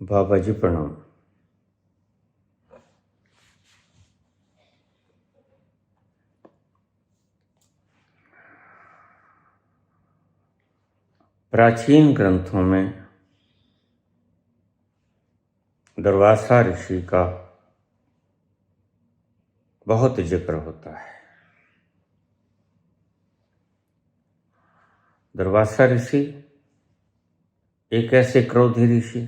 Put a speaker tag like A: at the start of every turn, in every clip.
A: बाबा जी प्रणाम। प्राचीन ग्रंथों में दुर्वासा ऋषि का बहुत जिक्र होता है। दुर्वासा ऋषि एक ऐसे क्रोधी ऋषि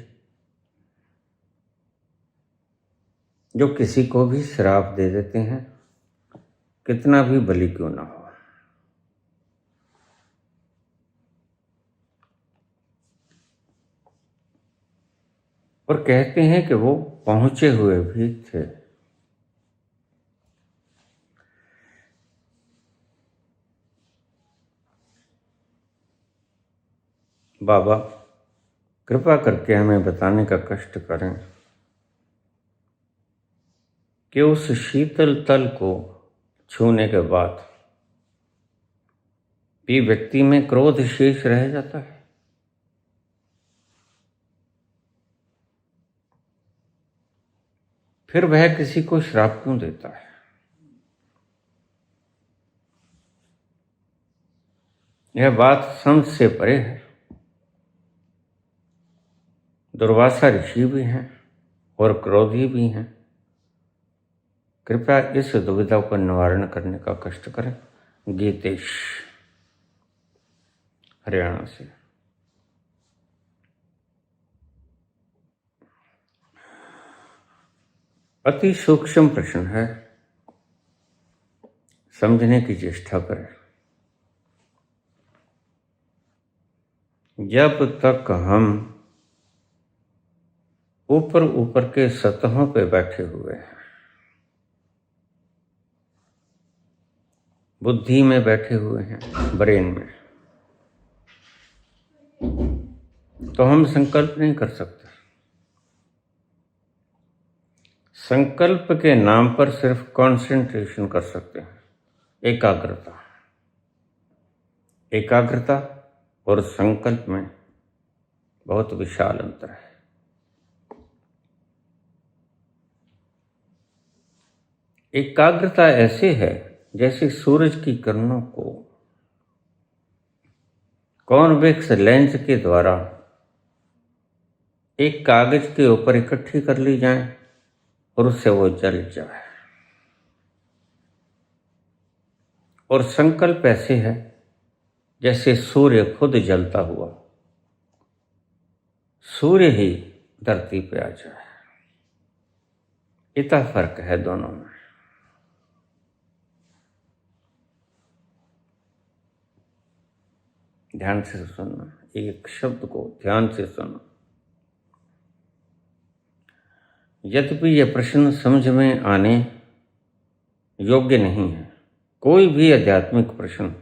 A: जो किसी को भी श्राप दे देते हैं, कितना भी बलि क्यों ना हो। और कहते हैं कि वो पहुंचे हुए भी थे। बाबा कृपा करके हमें बताने का कष्ट करें कि उस शीतल तल को छूने के बाद भी व्यक्ति में क्रोध शेष रह जाता है। फिर वह किसी को श्राप क्यों देता है? यह बात समझ से परे है। दुर्वासा ऋषि भी हैं और क्रोधी भी हैं। कृपया इस दुविधा को निवारण करने का कष्ट करें। गीतेश, हरियाणा से। अति सूक्ष्म प्रश्न है, समझने की चेष्टा करें। जब तक हम ऊपर ऊपर के सतहों पे बैठे हुए हैं, बुद्धि में बैठे हुए हैं, ब्रेन में, तो हम संकल्प नहीं कर सकते। संकल्प के नाम पर सिर्फ कंसंट्रेशन कर सकते हैं। एकाग्रता और संकल्प में बहुत विशाल अंतर है। एकाग्रता ऐसे है जैसे सूरज की किरणों को कॉन्वेक्स लेंस के द्वारा एक कागज के ऊपर इकट्ठी कर ली जाए और उससे वो जल जाए। और संकल्प ऐसे है जैसे सूर्य खुद जलता हुआ सूर्य ही धरती पे आ जाए। इतना फर्क है दोनों में। ध्यान से सुनना, एक शब्द को ध्यान से सुनना। यद्यपि यह प्रश्न समझ में आने योग्य नहीं है, कोई भी आध्यात्मिक प्रश्न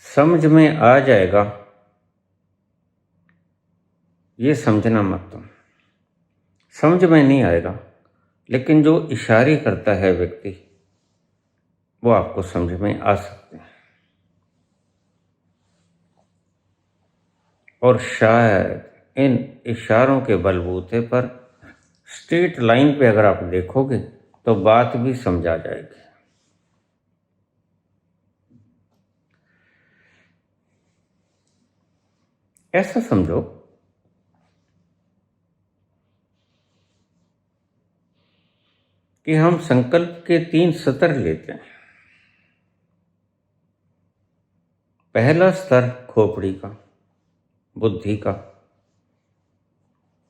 A: समझ में आ जाएगा ये समझना मत। तुम समझ में नहीं आएगा, लेकिन जो इशारे करता है व्यक्ति वो आपको समझ में आ सकते हैं। और शायद इन इशारों के बलबूते पर स्ट्रेट लाइन पे अगर आप देखोगे तो बात भी समझा जाएगी। ऐसा समझो कि हम संकल्प के 3 स्तर लेते हैं। पहला स्तर खोपड़ी का, बुद्धि का।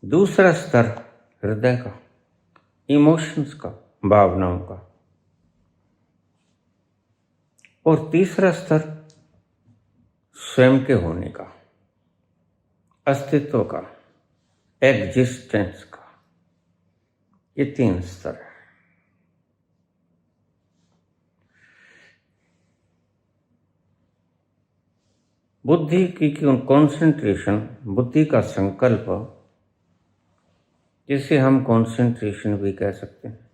A: दूसरा स्तर हृदय का, इमोशंस का, भावनाओं का। और तीसरा स्तर स्वयं के होने का, अस्तित्व का, एग्जिस्टेंस का। ये 3 स्तर है। बुद्धि की कॉन्सेंट्रेशन, बुद्धि का संकल्प, जिसे हम कॉन्सेंट्रेशन भी कह सकते हैं,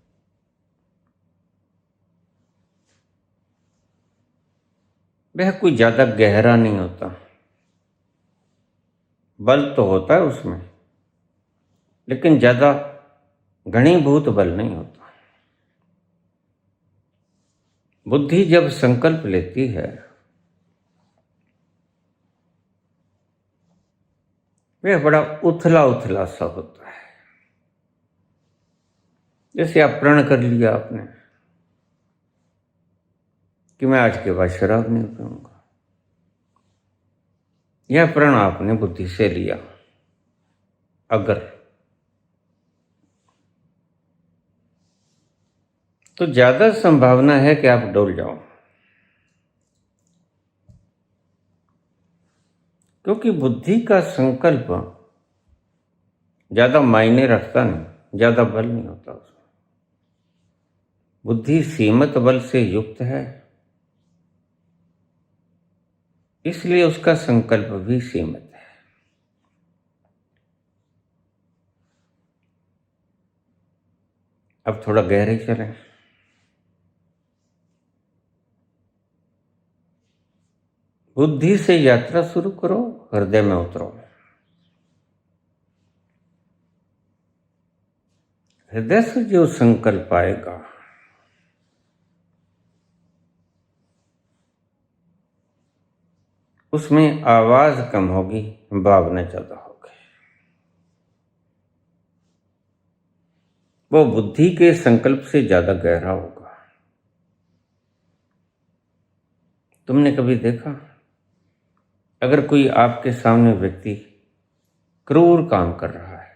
A: वह कोई ज्यादा गहरा नहीं होता। बल तो होता है उसमें, लेकिन ज़्यादा घनीभूत बल नहीं होता। बुद्धि जब संकल्प लेती है वह बड़ा उथला उथला सा होता है। जैसे आप प्रण कर लिया आपने कि मैं आज के बाद शराब नहीं पीऊंगा, यह प्रण आपने बुद्धि से लिया। अगर तो ज्यादा संभावना है कि आप डोल जाओ, क्योंकि बुद्धि का संकल्प ज्यादा मायने रखता नहीं, ज्यादा बल नहीं होता उसमें। बुद्धि सीमित बल से युक्त है, इसलिए उसका संकल्प भी सीमित है। अब थोड़ा गहरे चलें। बुद्धि से यात्रा शुरू करो, हृदय में उतरो। हृदय से जो संकल्प आएगा उसमें आवाज कम होगी, भावना ज्यादा होगी। वो बुद्धि के संकल्प से ज्यादा गहरा होगा। तुमने कभी देखा, अगर कोई आपके सामने व्यक्ति क्रूर काम कर रहा है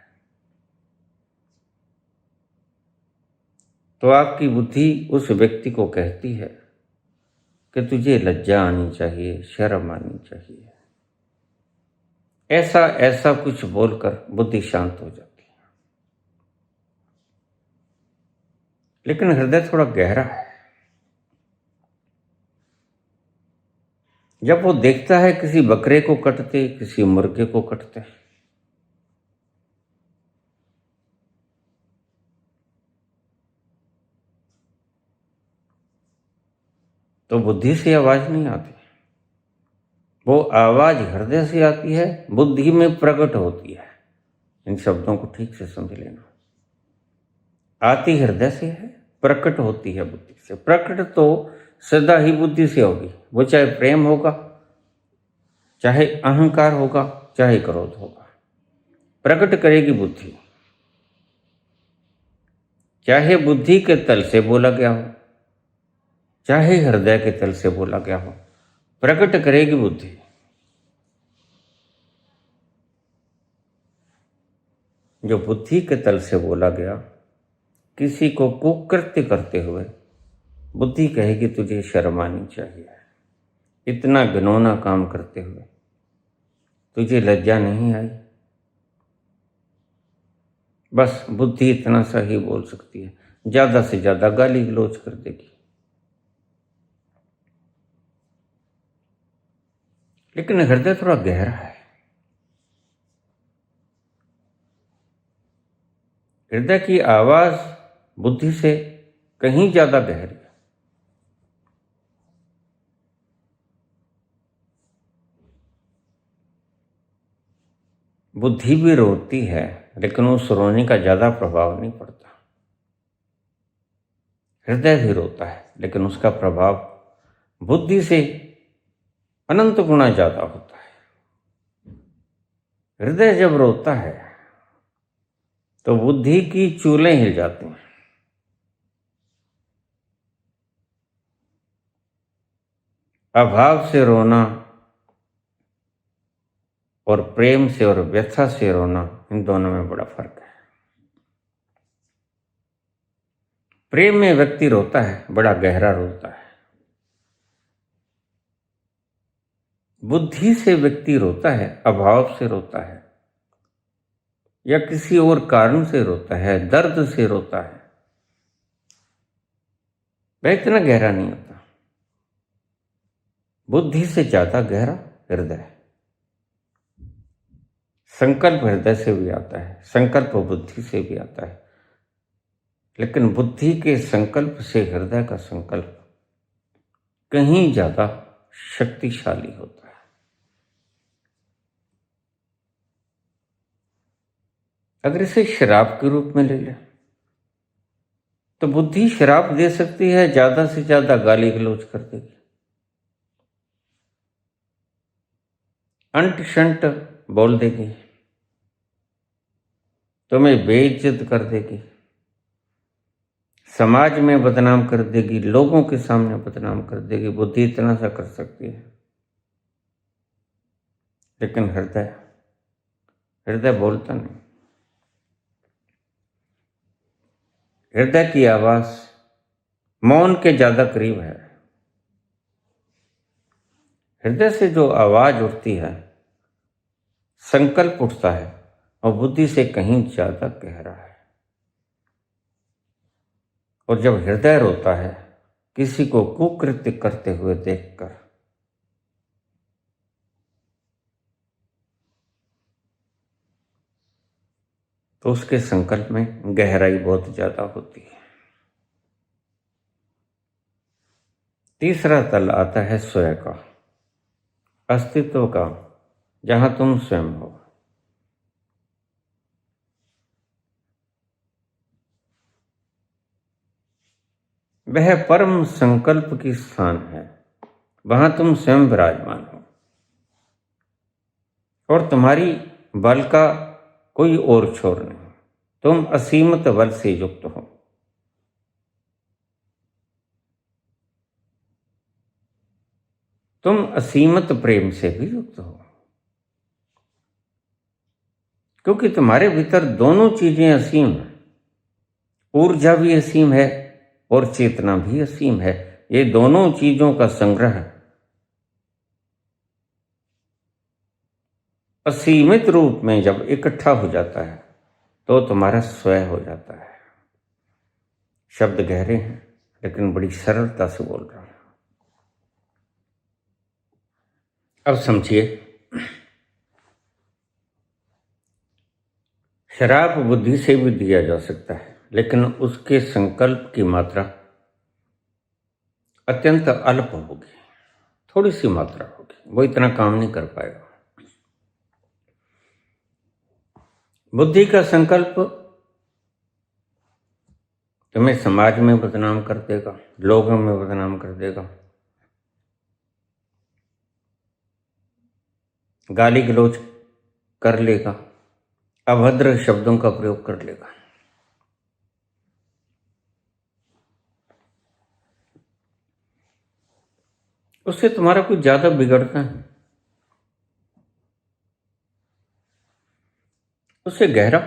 A: तो आपकी बुद्धि उस व्यक्ति को कहती है कि तुझे लज्जा आनी चाहिए, शर्म आनी चाहिए। ऐसा ऐसा कुछ बोलकर बुद्धि शांत हो जाती है। लेकिन हृदय थोड़ा गहरा है। जब वो देखता है किसी बकरे को कटते, किसी मुर्गे को कटते, तो बुद्धि से आवाज नहीं आती, वो आवाज हृदय से आती है, बुद्धि में प्रकट होती है। इन शब्दों को ठीक से समझ लेना। आती हृदय से है, प्रकट होती है बुद्धि से। प्रकट तो सदा ही बुद्धि से होगी, वो चाहे प्रेम होगा, चाहे अहंकार होगा, चाहे क्रोध होगा, प्रकट करेगी बुद्धि। चाहे बुद्धि के तल से बोला गया हो, चाहे हृदय के तल से बोला गया हो, प्रकट करेगी बुद्धि। जो बुद्धि के तल से बोला गया, किसी को कुकृत्य करते हुए, बुद्धि कहेगी तुझे शर्म आनी चाहिए, इतना घिनौना काम करते हुए तुझे लज्जा नहीं आई। बस बुद्धि इतना सा ही बोल सकती है, ज्यादा से ज्यादा गाली गलौज कर देगी। लेकिन हृदय थोड़ा गहरा है। हृदय की आवाज बुद्धि से कहीं ज्यादा गहरी है। बुद्धि भी रोती है, लेकिन उस रोने का ज्यादा प्रभाव नहीं पड़ता। हृदय भी रोता है, लेकिन उसका प्रभाव बुद्धि से अनंत गुना ज्यादा होता है। हृदय जब रोता है तो बुद्धि की चूलें हिल जाती हैं। अभाव से रोना और प्रेम से और व्यथा से रोना, इन दोनों में बड़ा फर्क है। प्रेम में व्यक्ति रोता है, बड़ा गहरा रोता है। बुद्धि से व्यक्ति रोता है, अभाव से रोता है, या किसी और कारण से रोता है, दर्द से रोता है, वह इतना गहरा नहीं होता। बुद्धि से ज्यादा गहरा हृदय है। संकल्प हृदय से भी आता है, संकल्प बुद्धि से भी आता है, लेकिन बुद्धि के संकल्प से हृदय का संकल्प कहीं ज्यादा शक्तिशाली होता है। अगर इसे शराब के रूप में ले ले तो बुद्धि शराब दे सकती है, ज्यादा से ज्यादा गाली गलौज कर देगी, अंट शंट बोल देगी, तुम्हें बेइज्जत कर देगी, समाज में बदनाम कर देगी, लोगों के सामने बदनाम कर देगी। बुद्धि इतना सा कर सकती है, लेकिन हृदय हृदय बोलता नहीं। हृदय की आवाज मौन के ज्यादा करीब है। हृदय से जो आवाज उठती है, संकल्प उठता है, और बुद्धि से कहीं ज्यादा गहरा है। और जब हृदय रोता है किसी को कुकृत्य करते हुए देखकर, तो उसके संकल्प में गहराई बहुत ज्यादा होती है। तीसरा तल आता है स्वयं का, अस्तित्व का, जहां तुम स्वयं हो। वह परम संकल्प की स्थान है, वहां तुम स्वयं विराजमान हो और तुम्हारी बल का कोई और छोर नहीं। तुम असीमित बल से युक्त हो। तुम असीमित प्रेम से भी युक्त हो, क्योंकि तुम्हारे भीतर दोनों चीजें असीम हैं। ऊर्जा भी असीम है और चेतना भी असीम है। ये दोनों चीजों का संग्रह असीमित रूप में जब इकट्ठा हो जाता है तो तुम्हारा स्वयं हो जाता है। शब्द गहरे हैं, लेकिन बड़ी सरलता से बोल रहा हूं। अब समझिए, शराब बुद्धि से भी दिया जा सकता है, लेकिन उसके संकल्प की मात्रा अत्यंत अल्प होगी, थोड़ी सी मात्रा होगी, वो इतना काम नहीं कर पाएगा। बुद्धि का संकल्प तुम्हें समाज में बदनाम कर देगा, लोगों में बदनाम कर देगा, गाली गलौज कर लेगा, अभद्र शब्दों का प्रयोग कर लेगा। उससे तुम्हारा कुछ ज्यादा बिगड़ता है, उससे गहरा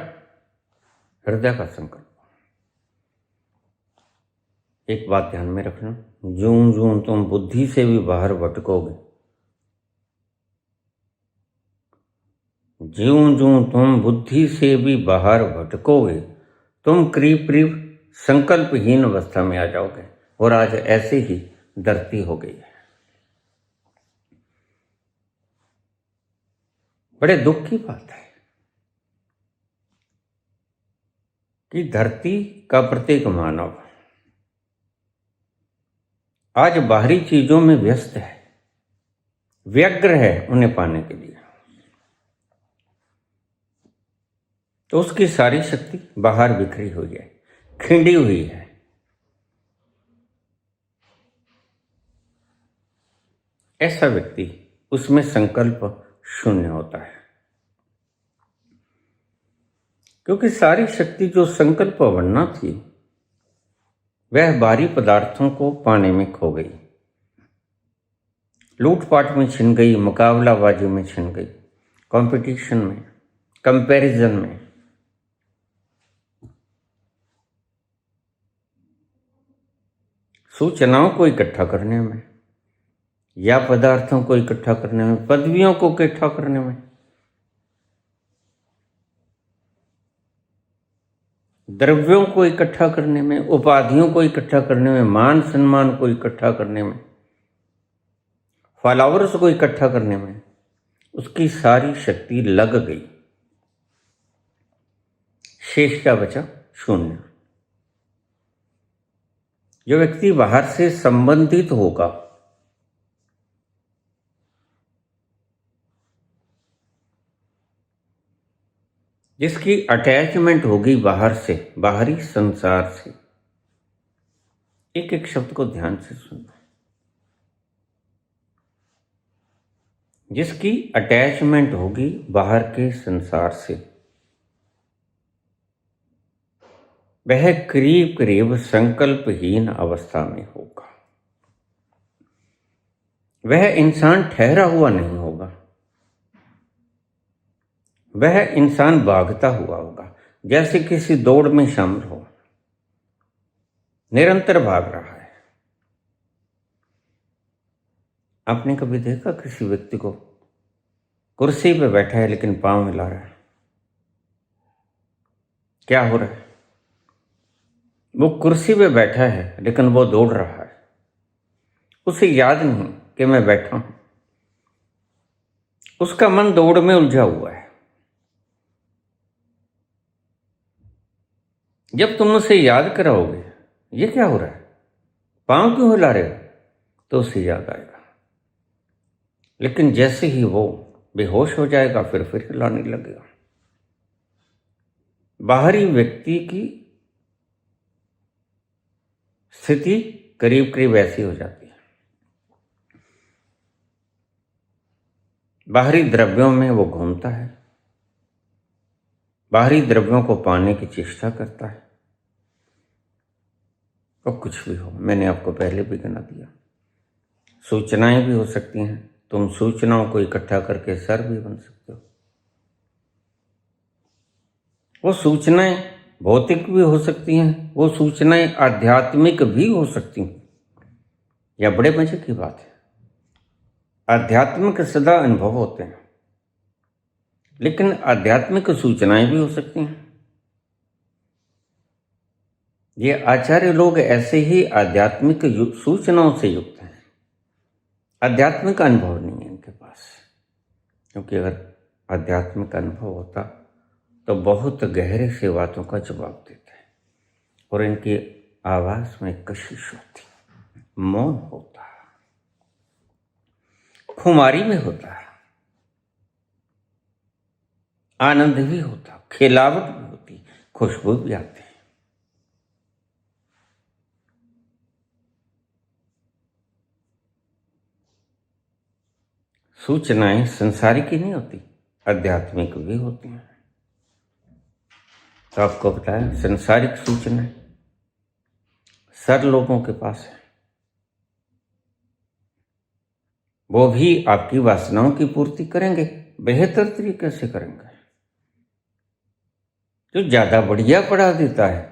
A: हृदय का संकल्प। एक बात ध्यान में रखना, जूं जूं तुम बुद्धि से भी बाहर भटकोगे, ज्यों ज्यों तुम बुद्धि से भी बाहर भटकोगे, तुम करीब करीब संकल्पहीन अवस्था में आ जाओगे। और आज ऐसे ही धरती हो गई है। बड़े दुख की बात है कि धरती का प्रत्येक मानव आज बाहरी चीजों में व्यस्त है, व्यग्र है उन्हें पाने के लिए। तो उसकी सारी शक्ति बाहर बिखरी हुई है, खिंडी हुई है। ऐसा व्यक्ति, उसमें संकल्प शून्य होता है, क्योंकि सारी शक्ति जो संकल्प बनना थी वह बाहरी पदार्थों को पाने में खो गई, लूटपाट में छिन गई, मुकाबलाबाजी में छिन गई, कंपटीशन में, कंपैरिजन में। सूचनाओं को इकट्ठा करने में या पदार्थों को इकट्ठा करने में, पदवियों को इकट्ठा करने में, द्रव्यों को इकट्ठा करने में, उपाधियों को इकट्ठा करने में, मान सम्मान को इकट्ठा करने में, फॉलोअर्स को इकट्ठा करने में उसकी सारी शक्ति लग गई। शेष क्या बचा? शून्य। जो व्यक्ति बाहर से संबंधित होगा, जिसकी अटैचमेंट होगी बाहर से, बाहरी संसार से। एक एक शब्द को ध्यान से सुनना। जिसकी अटैचमेंट होगी बाहर के संसार से, वह करीब करीब संकल्पहीन अवस्था में होगा। वह इंसान ठहरा हुआ नहीं होगा, वह इंसान भागता हुआ होगा, जैसे किसी दौड़ में शामिल हो, निरंतर भाग रहा है। आपने कभी देखा किसी व्यक्ति को कुर्सी पे बैठा है लेकिन पांव हिला रहा है? क्या हो रहा है? वो कुर्सी पे बैठा है लेकिन वो दौड़ रहा है। उसे याद नहीं कि मैं बैठा हूं, उसका मन दौड़ में उलझा हुआ है। जब तुम उसे याद कराओगे ये क्या हो रहा है, पांव क्यों हिला रहे हो, तो उसे याद आएगा। लेकिन जैसे ही वो बेहोश हो जाएगा फिर हिलाने लगेगा। बाहरी व्यक्ति की स्थिति करीब करीब ऐसी हो जाती है। बाहरी द्रव्यों में वो घूमता है, बाहरी द्रव्यों को पाने की चेष्टा करता है, और कुछ भी हो, मैंने आपको पहले भी गिना दिया। सूचनाएं भी हो सकती हैं, तुम सूचनाओं को इकट्ठा करके सर भी बन सकते हो। वो सूचनाएं भौतिक भी हो सकती हैं, वो सूचनाएं आध्यात्मिक भी हो सकती हैं। यह बड़े मजे की बात है। आध्यात्मिक सदा अनुभव होते हैं, लेकिन आध्यात्मिक सूचनाएं भी हो सकती हैं। ये आचार्य लोग ऐसे ही आध्यात्मिक सूचनाओं से युक्त हैं। आध्यात्मिक अनुभव नहीं है इनके पास, क्योंकि अगर आध्यात्मिक अनुभव होता तो बहुत गहरे से बातों का जवाब देते हैं, और इनकी आवाज में कशिश होती, मौन होता, खुमारी में होता, आनंद भी होता, खिलावट भी होती, खुशबू भी आती। सूचनाएं संसारिक ही नहीं होती, आध्यात्मिक भी होती हैं। तो आपको बताया संसारिक सूचनाएं सर लोगों के पास है, वो भी आपकी वासनाओं की पूर्ति करेंगे, बेहतर तरीके से करेंगे। जो ज्यादा बढ़िया पढ़ा देता है,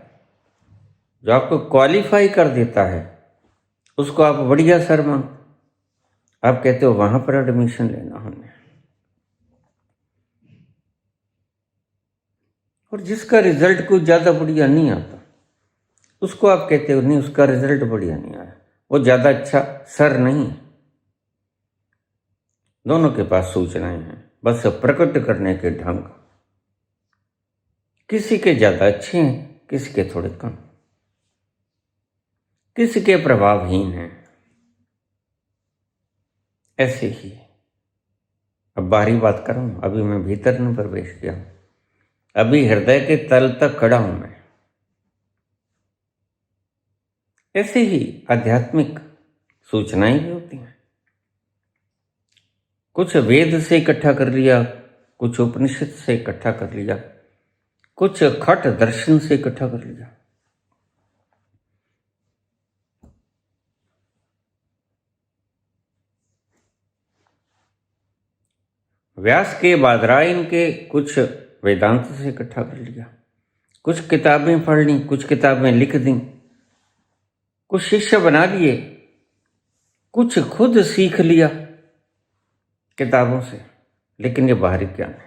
A: जो आपको क्वालिफाई कर देता है, उसको आप बढ़िया सर मानते, आप कहते हो वहां पर एडमिशन लेना हमने। और जिसका रिजल्ट कुछ ज्यादा बढ़िया नहीं आता, उसको आप कहते हो नहीं उसका रिजल्ट बढ़िया नहीं आया, वो ज्यादा अच्छा सर नहीं है। दोनों के पास सूचनाएं हैं, बस प्रकट करने के ढंग किसी के ज्यादा अच्छे हैं, किसी के थोड़े कम, किसी के प्रभावहीन हैं। ऐसे ही अब बाहरी बात करूं, अभी मैं भीतर में प्रवेश किया हूं, अभी हृदय के तल तक खड़ा हूं मैं। ऐसे ही आध्यात्मिक सूचनाएं भी होती हैं। कुछ वेद से इकट्ठा कर लिया, कुछ उपनिषद से इकट्ठा कर लिया, कुछ खट दर्शन से इकट्ठा कर लिया। व्यास के बादरायन के कुछ वेदांत से इकट्ठा कर लिया, कुछ किताबें पढ़ ली, कुछ किताबें लिख दी, कुछ शिष्य बना लिए, कुछ खुद सीख लिया किताबों से। लेकिन ये बाहरी ज्ञान है,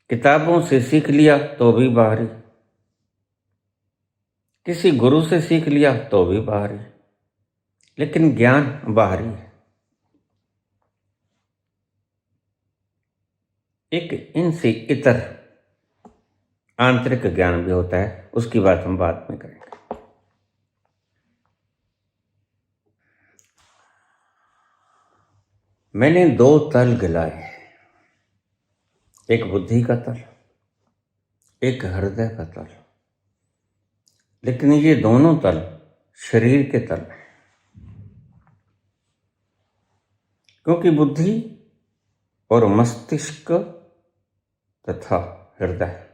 A: किताबों से सीख लिया तो भी बाहरी, किसी गुरु से सीख लिया तो भी बाहरी, लेकिन ज्ञान बाहरी है। एक इनसे इतर आंतरिक ज्ञान भी होता है, उसकी बात हम बाद में करेंगे। मैंने 2 तल गिलाए, एक बुद्धि का तल, एक हृदय का तल। लेकिन ये दोनों तल शरीर के तल हैं, क्योंकि बुद्धि और मस्तिष्क तथा हृदय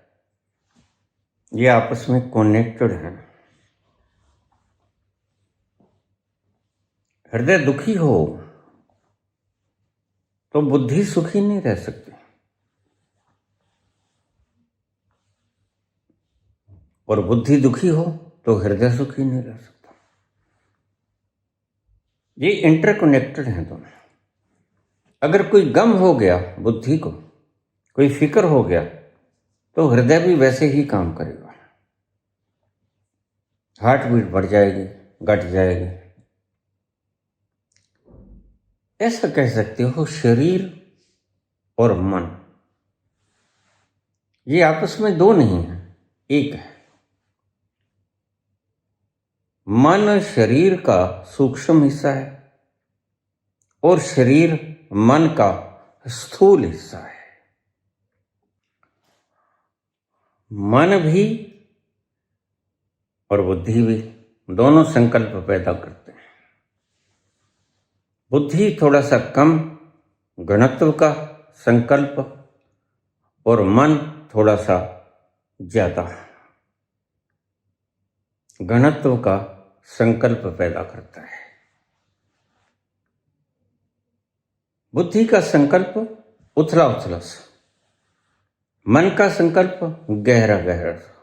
A: ये आपस में कनेक्टेड हैं। हृदय दुखी हो तो बुद्धि सुखी नहीं रह सकती, और बुद्धि दुखी हो तो हृदय सुखी नहीं रह सकता। ये इंटरकनेक्टेड हैं दोनों। अगर कोई गम हो गया बुद्धि को, कोई फिक्र हो गया, तो हृदय भी वैसे ही काम करेगा। हार्ट बीट बढ़ जाएगी, घट जाएगी। ऐसा कह सकते हो शरीर और मन ये आपस में दो नहीं है, एक है। मन शरीर का सूक्ष्म हिस्सा है और शरीर मन का स्थूल हिस्सा है। मन भी और बुद्धि भी दोनों संकल्प पैदा करते हैं। बुद्धि थोड़ा सा कम घनत्व का संकल्प और मन थोड़ा सा ज्यादा घनत्व का संकल्प पैदा करता है। बुद्धि का संकल्प उथला उथला सा, मन का संकल्प गहरा गहरा सा।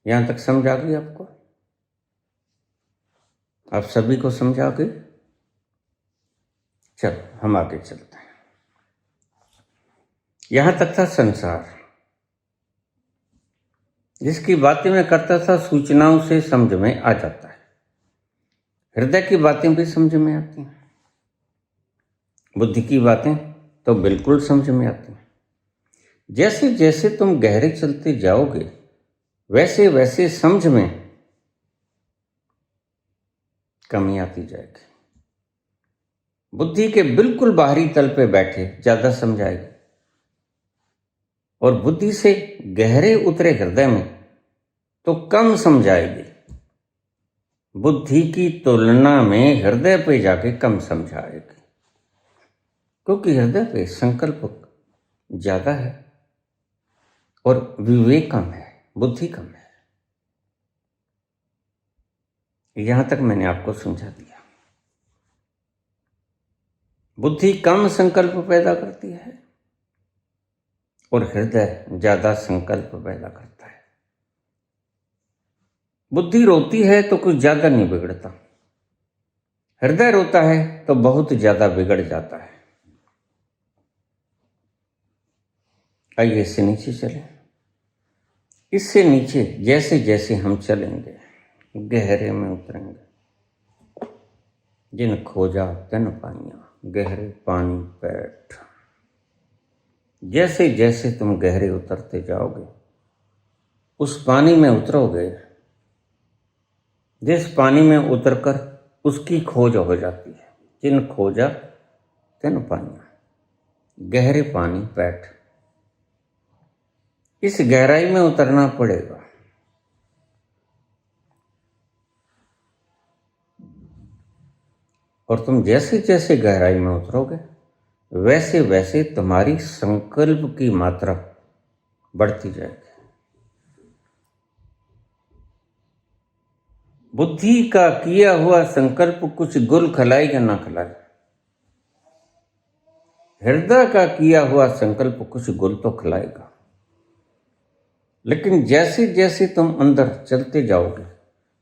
A: यहां तक समझ आ गई आपको? आप सभी को समझ आ गई? चलो हम आगे चलते हैं। यहां तक था संसार, जिसकी बातें मैं करता था सूचनाओं से समझ में आ जाता है। हृदय की बातें भी समझ में आती हैं, बुद्धि की बातें तो बिल्कुल समझ में आती हैं। जैसे जैसे तुम गहरे चलते जाओगे वैसे वैसे समझ में कमी आती जाएगी। बुद्धि के बिल्कुल बाहरी तल पे बैठे ज्यादा समझाएगी, और बुद्धि से गहरे उतरे हृदय में तो कम समझाएगी। बुद्धि की तुलना में हृदय पे जाके कम समझाएगी, क्योंकि हृदय पे संकल्प ज्यादा है और विवेक कम है, बुद्धि कम है। यहां तक मैंने आपको समझा दिया। बुद्धि कम संकल्प पैदा करती है और हृदय ज्यादा संकल्प पैदा करता है। बुद्धि रोती है तो कुछ ज्यादा नहीं बिगड़ता, हृदय रोता है तो बहुत ज्यादा बिगड़ जाता है। आइए इससे नीचे चलें। इससे नीचे जैसे जैसे हम चलेंगे गहरे में उतरेंगे। जिन खोजा तन पाइया, गहरे पानी पैठ। जैसे जैसे तुम गहरे उतरते जाओगे उस पानी में उतरोगे जिस पानी में उतरकर उसकी खोज हो जाती है। जिन खोजा तन पाइया, गहरे पानी पैठ। इस गहराई में उतरना पड़ेगा। और तुम जैसे जैसे गहराई में उतरोगे वैसे वैसे तुम्हारी संकल्प की मात्रा बढ़ती जाएगी। बुद्धि का किया हुआ संकल्प कुछ गुल खिलाए या ना खिलाए, हृदय का किया हुआ संकल्प कुछ गुल तो खिलाएगा। लेकिन जैसे जैसे तुम अंदर चलते जाओगे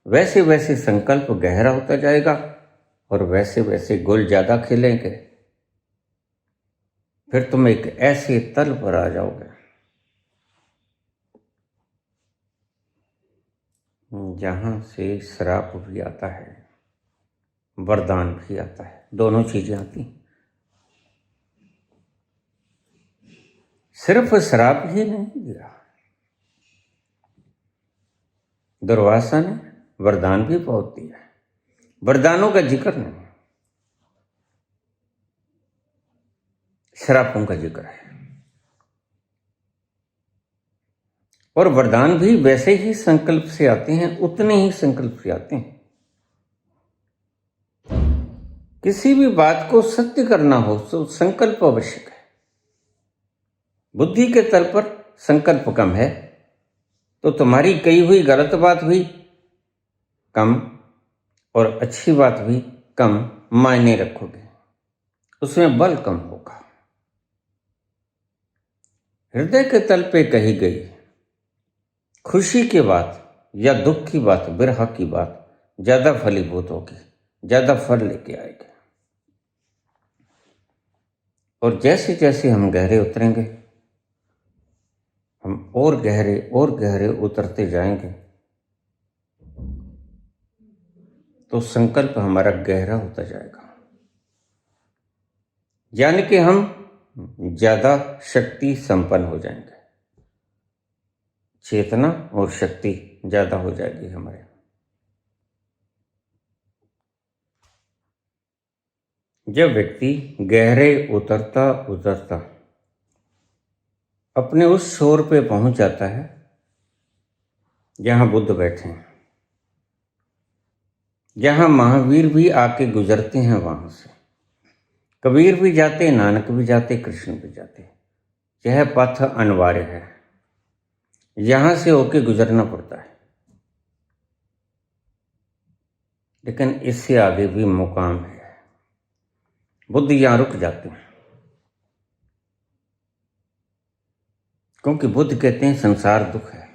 A: वैसे वैसे संकल्प गहरा होता जाएगा और वैसे वैसे गुल ज्यादा खिलेंगे। फिर तुम एक ऐसे तल पर आ जाओगे जहां से श्राप भी आता है, वरदान भी आता है, दोनों चीजें आती। सिर्फ श्राप ही नहीं दिया, दुर्वासा ने वरदान भी बहुत दिया है। वरदानों का जिक्र नहीं, श्रापों का जिक्र है। और वरदान भी वैसे ही संकल्प से आते हैं, उतने ही संकल्प से आते हैं। किसी भी बात को सत्य करना हो तो संकल्प आवश्यक है। बुद्धि के तल पर संकल्प कम है तो तुम्हारी कही हुई गलत बात भी कम और अच्छी बात भी कम मायने रखोगे, उसमें बल कम होगा। हृदय के तल पे कही गई खुशी की बात या दुख की बात, बिरहा की बात ज्यादा फलीभूत होगी, ज्यादा फल लेके आएगी। और जैसे जैसे हम गहरे उतरेंगे, हम और गहरे उतरते जाएंगे तो संकल्प हमारा गहरा होता जाएगा, यानी कि हम ज्यादा शक्ति संपन्न हो जाएंगे, चेतना और शक्ति ज्यादा हो जाएगी हमारे। जब व्यक्ति गहरे उतरता उतरता अपने उस छोर पे पहुंच जाता है जहां बुद्ध बैठे हैं, जहां महावीर भी आके गुजरते हैं, वहां से कबीर भी जाते, नानक भी जाते, कृष्ण भी जाते। यह पथ अनिवार्य है, यहां से होके गुजरना पड़ता है। लेकिन इससे आगे भी मुकाम है। बुद्ध यहां रुक जाते हैं, क्योंकि बुद्ध कहते हैं संसार दुख है।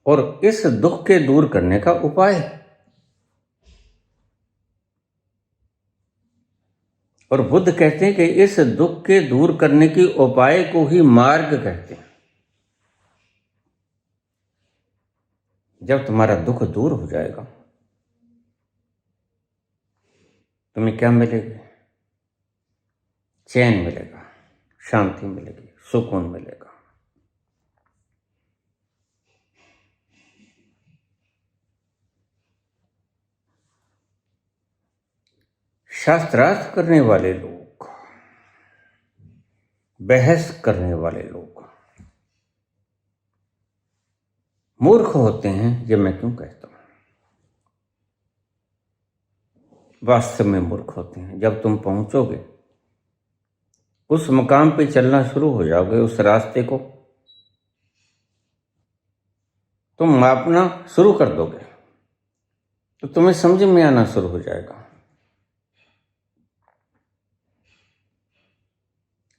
A: और इस दुख के दूर करने का उपाय है। और बुद्ध कहते हैं कि इस दुख के दूर करने के उपाय को ही मार्ग कहते हैं। जब तुम्हारा दुख दूर हो जाएगा, तुम्हें क्या मिलेगा? चैन मिलेगा, शांति मिलेगी, सुकून मिलेगा। शास्त्रार्थ करने वाले लोग, बहस करने वाले लोग मूर्ख होते हैं, ये मैं क्यों कहता हूं? वास्तव में मूर्ख होते हैं। जब तुम पहुंचोगे, उस मुकाम पे चलना शुरू हो जाओगे, उस रास्ते को तुम मापना शुरू कर दोगे तो तुम्हें समझ में आना शुरू हो जाएगा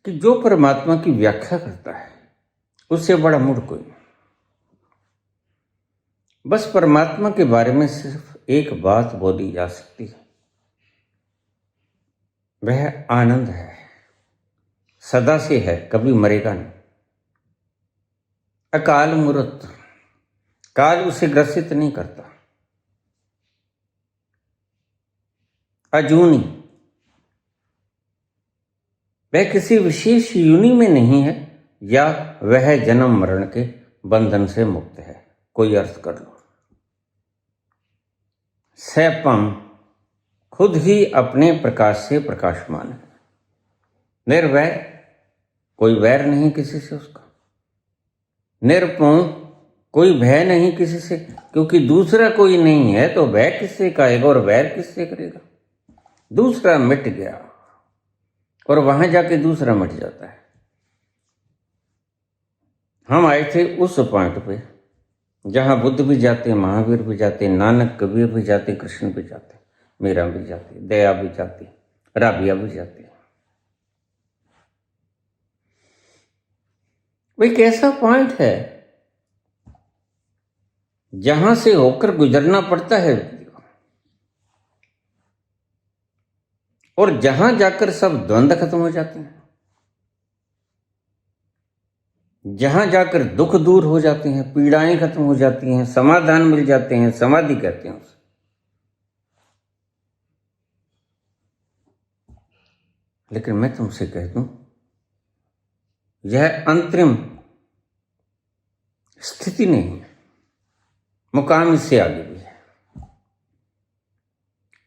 A: कि जो परमात्मा की व्याख्या करता है उससे बड़ा मूढ़ कोई नहीं। बस परमात्मा के बारे में सिर्फ एक बात बोली जा सकती है, वह आनंद है, सदा से है, कभी मरेगा नहीं। अकाल मूर्त, काल उसे ग्रसित नहीं करता। अजूनी, वह किसी विशेष योनि में नहीं है, या वह जन्म मरण के बंधन से मुक्त है। कोई अर्थ कर लो। सैपम, खुद ही अपने प्रकाश से प्रकाशमान है। निर्वैर, कोई वैर नहीं किसी से उसका। निरपौं, कोई भय नहीं किसी से, क्योंकि दूसरा कोई नहीं है तो भय किससे करेगा और वैर किससे करेगा? दूसरा मिट गया और वहां जाके दूसरा मिट जाता है। हम आए थे उस पॉइंट पे जहां बुद्ध भी जाते, महावीर भी जाते, नानक, कबीर भी जाते, कृष्ण भी जाते, मीरा भी जाती, दया भी जाती, राबिया भी जाती। वो एक ऐसा पॉइंट है जहां से होकर गुजरना पड़ता है और जहां जाकर सब द्वंद्व खत्म हो जाते हैं, जहां जाकर दुख दूर हो जाते हैं, पीड़ाएं खत्म हो जाती हैं, समाधान मिल जाते हैं, समाधि कहते हैं उसे। लेकिन मैं तुमसे कह दूं, यह अंतरिम स्थिति नहीं है, मुकाम इससे आगे भी है।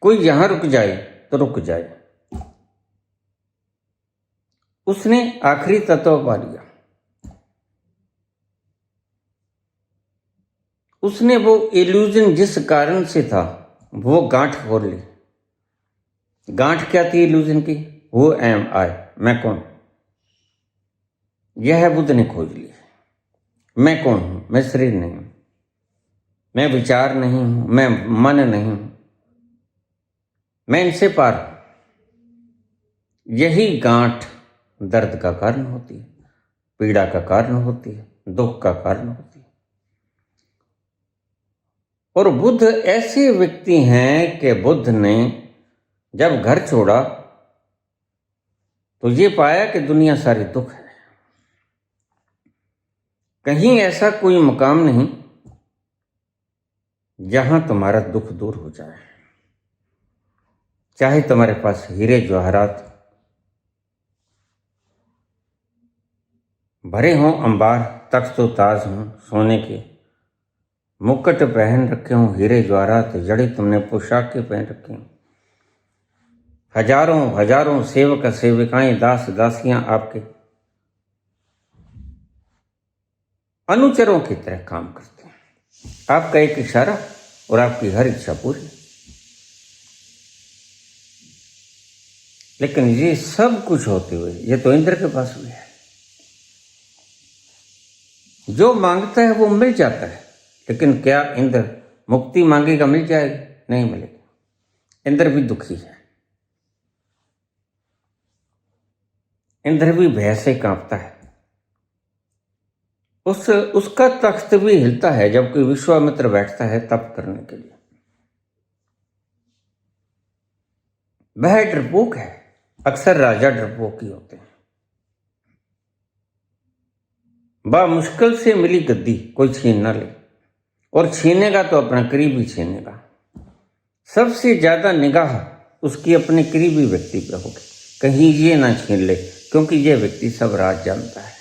A: कोई यहां रुक जाए तो रुक जाए। उसने आखिरी तत्व पा लिया। उसने वो इल्यूजन जिस कारण से था वो गांठ खोल ली। गांठ क्या थी इल्यूजन की? हु एम आई, मैं कौन? यह बुद्ध ने खोज ली। मैं कौन हूं? मैं शरीर नहीं हूं, मैं विचार नहीं हूं, मैं मन नहीं हूं, मैं इनसे पार हूं। यही गांठ दर्द का कारण होती है, पीड़ा का कारण होती है, दुख का कारण होती है। और बुद्ध ऐसे व्यक्ति हैं कि बुद्ध ने जब घर छोड़ा तो ये पाया कि दुनिया सारी दुख है। कहीं ऐसा कोई मुकाम नहीं जहां तुम्हारा दुख दूर हो जाए। चाहे तुम्हारे पास हीरे जवाहरात भरे हों, अंबार तख्त ताज हों सोने के, मुकुट पहन रखे हों हीरे जवाहरात जड़े तुमने पोशाकें पहन रखी हों, हजारों हजारों सेवक सेविकाएं दास दासियां आपके अनुचरों की तरह काम करते हैं। आपका एक इशारा और आपकी हर इच्छा पूरी। लेकिन ये सब कुछ होते हुए ये तो इंद्र के पास भी है। जो मांगता है वो मिल जाता है, लेकिन क्या इंद्र मुक्ति मांगेगा मिल जाएगी? नहीं मिलेगी। इंद्र भी दुखी है, इंद्र भी भय से कांपता है। उसका तख्त भी हिलता है जब कोई विश्वामित्र बैठता है तप करने के लिए। वह डरपोक है। अक्सर राजा डरपोक ही होते हैं। बा मुश्किल से मिली गद्दी कोई छीन ना ले, और छीनेगा तो अपना करीबी छीनेगा। सबसे ज्यादा निगाह उसकी अपने करीबी व्यक्ति पर होगी, कहीं ये ना छीन ले, क्योंकि ये व्यक्ति सब राज जानता है।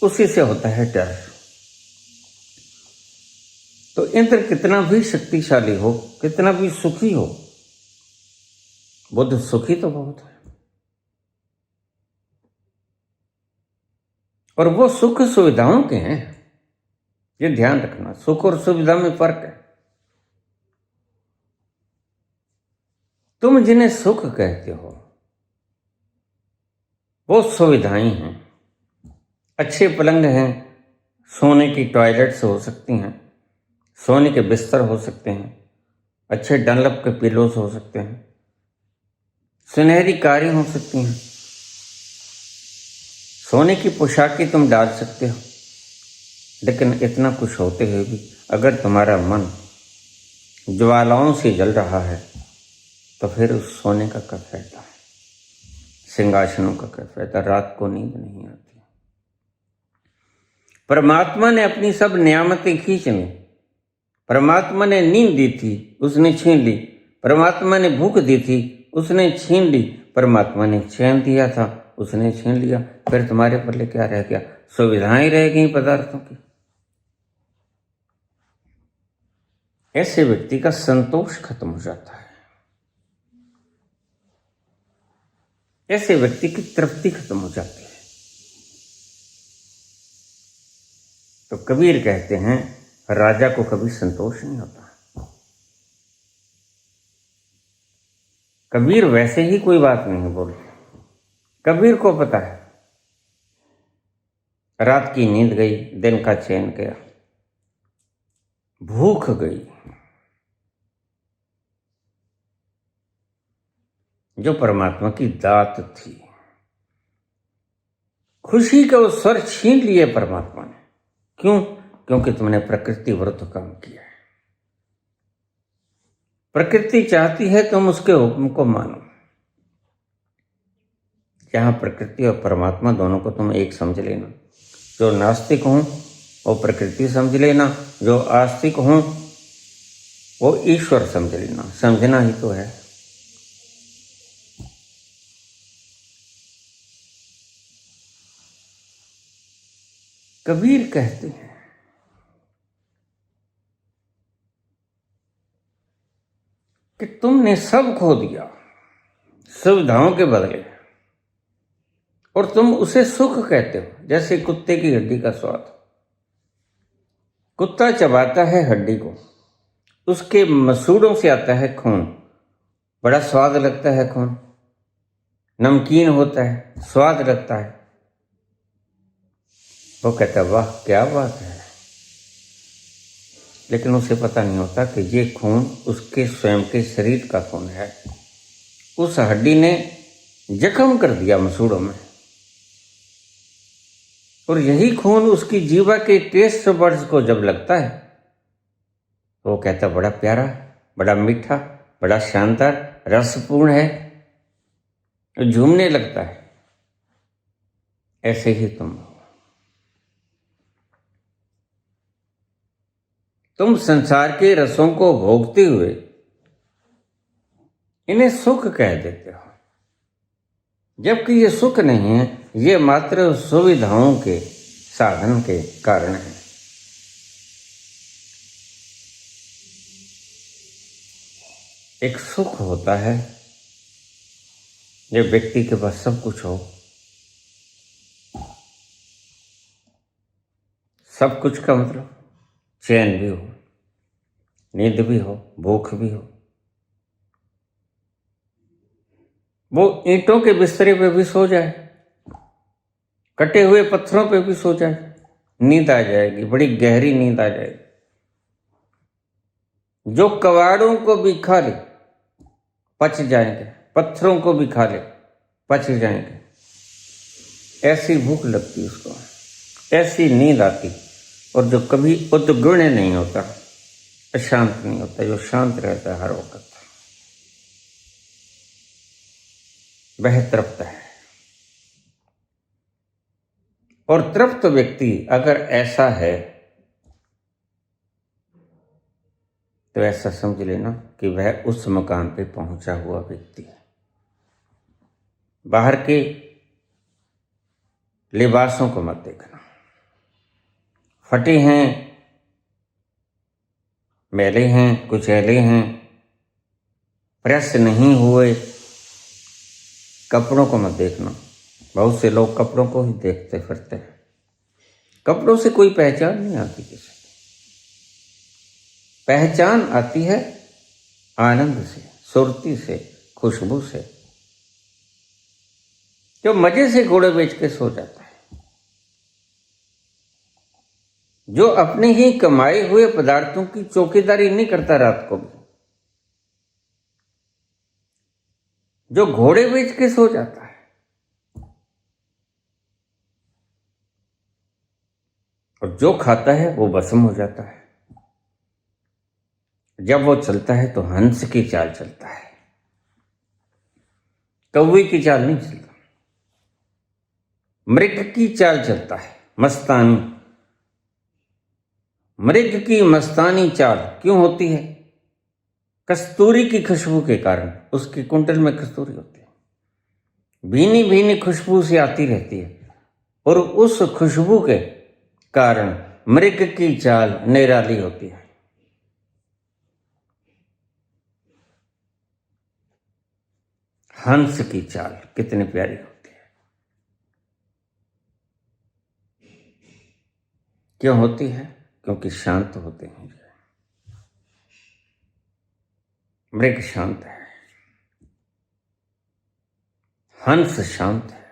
A: उसी से होता है डर। तो इंद्र कितना भी शक्तिशाली हो, कितना भी सुखी हो, बुद्ध सुखी तो बहुत है। और वो सुख सुविधाओं के हैं, ये ध्यान रखना। सुख और सुविधा में फर्क है। तुम जिन्हें सुख कहते हो वो सुविधाएं हैं। अच्छे पलंग हैं, सोने की टॉयलेट्स हो सकती हैं, सोने के बिस्तर हो सकते हैं, अच्छे डनलप के पिलोस हो सकते हैं, सुनहरी कारें हो सकती हैं, सोने की पोशाकें तुम डाल सकते हो। लेकिन इतना कुछ होते हुए भी अगर तुम्हारा मन ज्वालाओं से जल रहा है तो फिर उस सोने का क्या फायदा है, सिंहासनों का क्या फायदा? रात को नींद नहीं आती। परमात्मा ने अपनी सब नियामतें खींच ली। परमात्मा ने नींद दी थी, उसने छीन ली। परमात्मा ने भूख दी थी, उसने छीन ली। परमात्मा ने चैन दिया था, उसने छीन लिया। फिर तुम्हारे पल्ले क्या रह गया? सुविधाएं रह गई पदार्थों की। ऐसे व्यक्ति का संतोष खत्म हो जाता है, ऐसे व्यक्ति की तृप्ति खत्म हो जाती है। तो कबीर कहते हैं राजा को कभी संतोष नहीं होता। कबीर वैसे ही कोई बात नहीं बोलते। कबीर को पता है रात की नींद गई, दिन का चैन गया, भूख गई। जो परमात्मा की दात थी, खुशी का वो स्वर छीन लिए परमात्मा ने। क्यों? क्योंकि तुमने प्रकृति विरुद्ध काम किया है। प्रकृति चाहती है तुम उसके हुक्म को मानो। जहां प्रकृति और परमात्मा दोनों को तुम एक समझ लेना। जो नास्तिक हूं वो प्रकृति समझ लेना, जो आस्तिक हूं वो ईश्वर समझ लेना। समझना ही तो है। कबीर कहते हैं कि तुमने सब खो दिया सुविधाओं के बदले, और तुम उसे सुख कहते हो। जैसे कुत्ते की हड्डी का स्वाद, कुत्ता चबाता है हड्डी को, उसके मसूड़ों से आता है खून, बड़ा स्वाद लगता है खून, नमकीन होता है, स्वाद लगता है। वो कहता है वाह क्या बात है, लेकिन उसे पता नहीं होता कि ये खून उसके स्वयं के शरीर का खून है। उस हड्डी ने जख्म कर दिया मसूड़ों में, और यही खून उसकी जीवा के टेस्ट बड्स को जब लगता है तो वो कहता बड़ा प्यारा, बड़ा मीठा, बड़ा शानदार, रसपूर्ण है, झूमने लगता है। ऐसे ही तुम संसार के रसों को भोगते हुए इन्हें सुख कह देते हो, जबकि ये सुख नहीं है, ये मात्र सुविधाओं के साधन के कारण है। एक सुख होता है जब व्यक्ति के पास सब कुछ हो, सब कुछ का मतलब चैन भी हो, नींद भी हो, भूख भी हो। वो ईंटों के बिस्तरे पे भी सो जाए, कटे हुए पत्थरों पे भी सो जाए, नींद आ जाएगी, बड़ी गहरी नींद आ जाएगी। जो कबाड़ों को भी खा ले पच जाएंगे, पत्थरों को भी खा ले पच जाएंगे। ऐसी भूख लगती उसको, ऐसी नींद आती। और जो कभी उद्गुण नहीं होता, अशांत नहीं होता, जो शांत रहता है हर वक्त, वह तृप्त है। और तृप्त व्यक्ति अगर ऐसा है तो ऐसा समझ लेना कि वह उस मकान पे पहुंचा हुआ व्यक्ति है। बाहर के लिबासों को मत देखना, फटे हैं, मैले हैं, कुचैले हैं, प्रेस नहीं हुए कपड़ों को मत देखना। बहुत से लोग कपड़ों को ही देखते फिरते हैं। कपड़ों से कोई पहचान नहीं आती किसी की। पहचान आती है आनंद से, सुरती से, खुशबू से। जो मजे से घोड़े बेच के सो जाता है, जो अपने ही कमाए हुए पदार्थों की चौकीदारी नहीं करता रात को भी, जो घोड़े बेच के सो जाता है, और जो खाता है वो भस्म हो जाता है। जब वो चलता है तो हंस की चाल चलता है, कौवे की चाल नहीं चलता, मृग की चाल चलता है, मस्तानी। मृग की मस्तानी चाल क्यों होती है? कस्तूरी की खुशबू के कारण। उसके कुंडल में कस्तूरी होती है, भीनी भीनी खुशबू से आती रहती है, और उस खुशबू के कारण मृग की चाल निराली होती है। हंस की चाल कितनी प्यारी होती है। क्यों होती है? क्योंकि शांत होते हैं। मृग शांत है, हंस शांत है,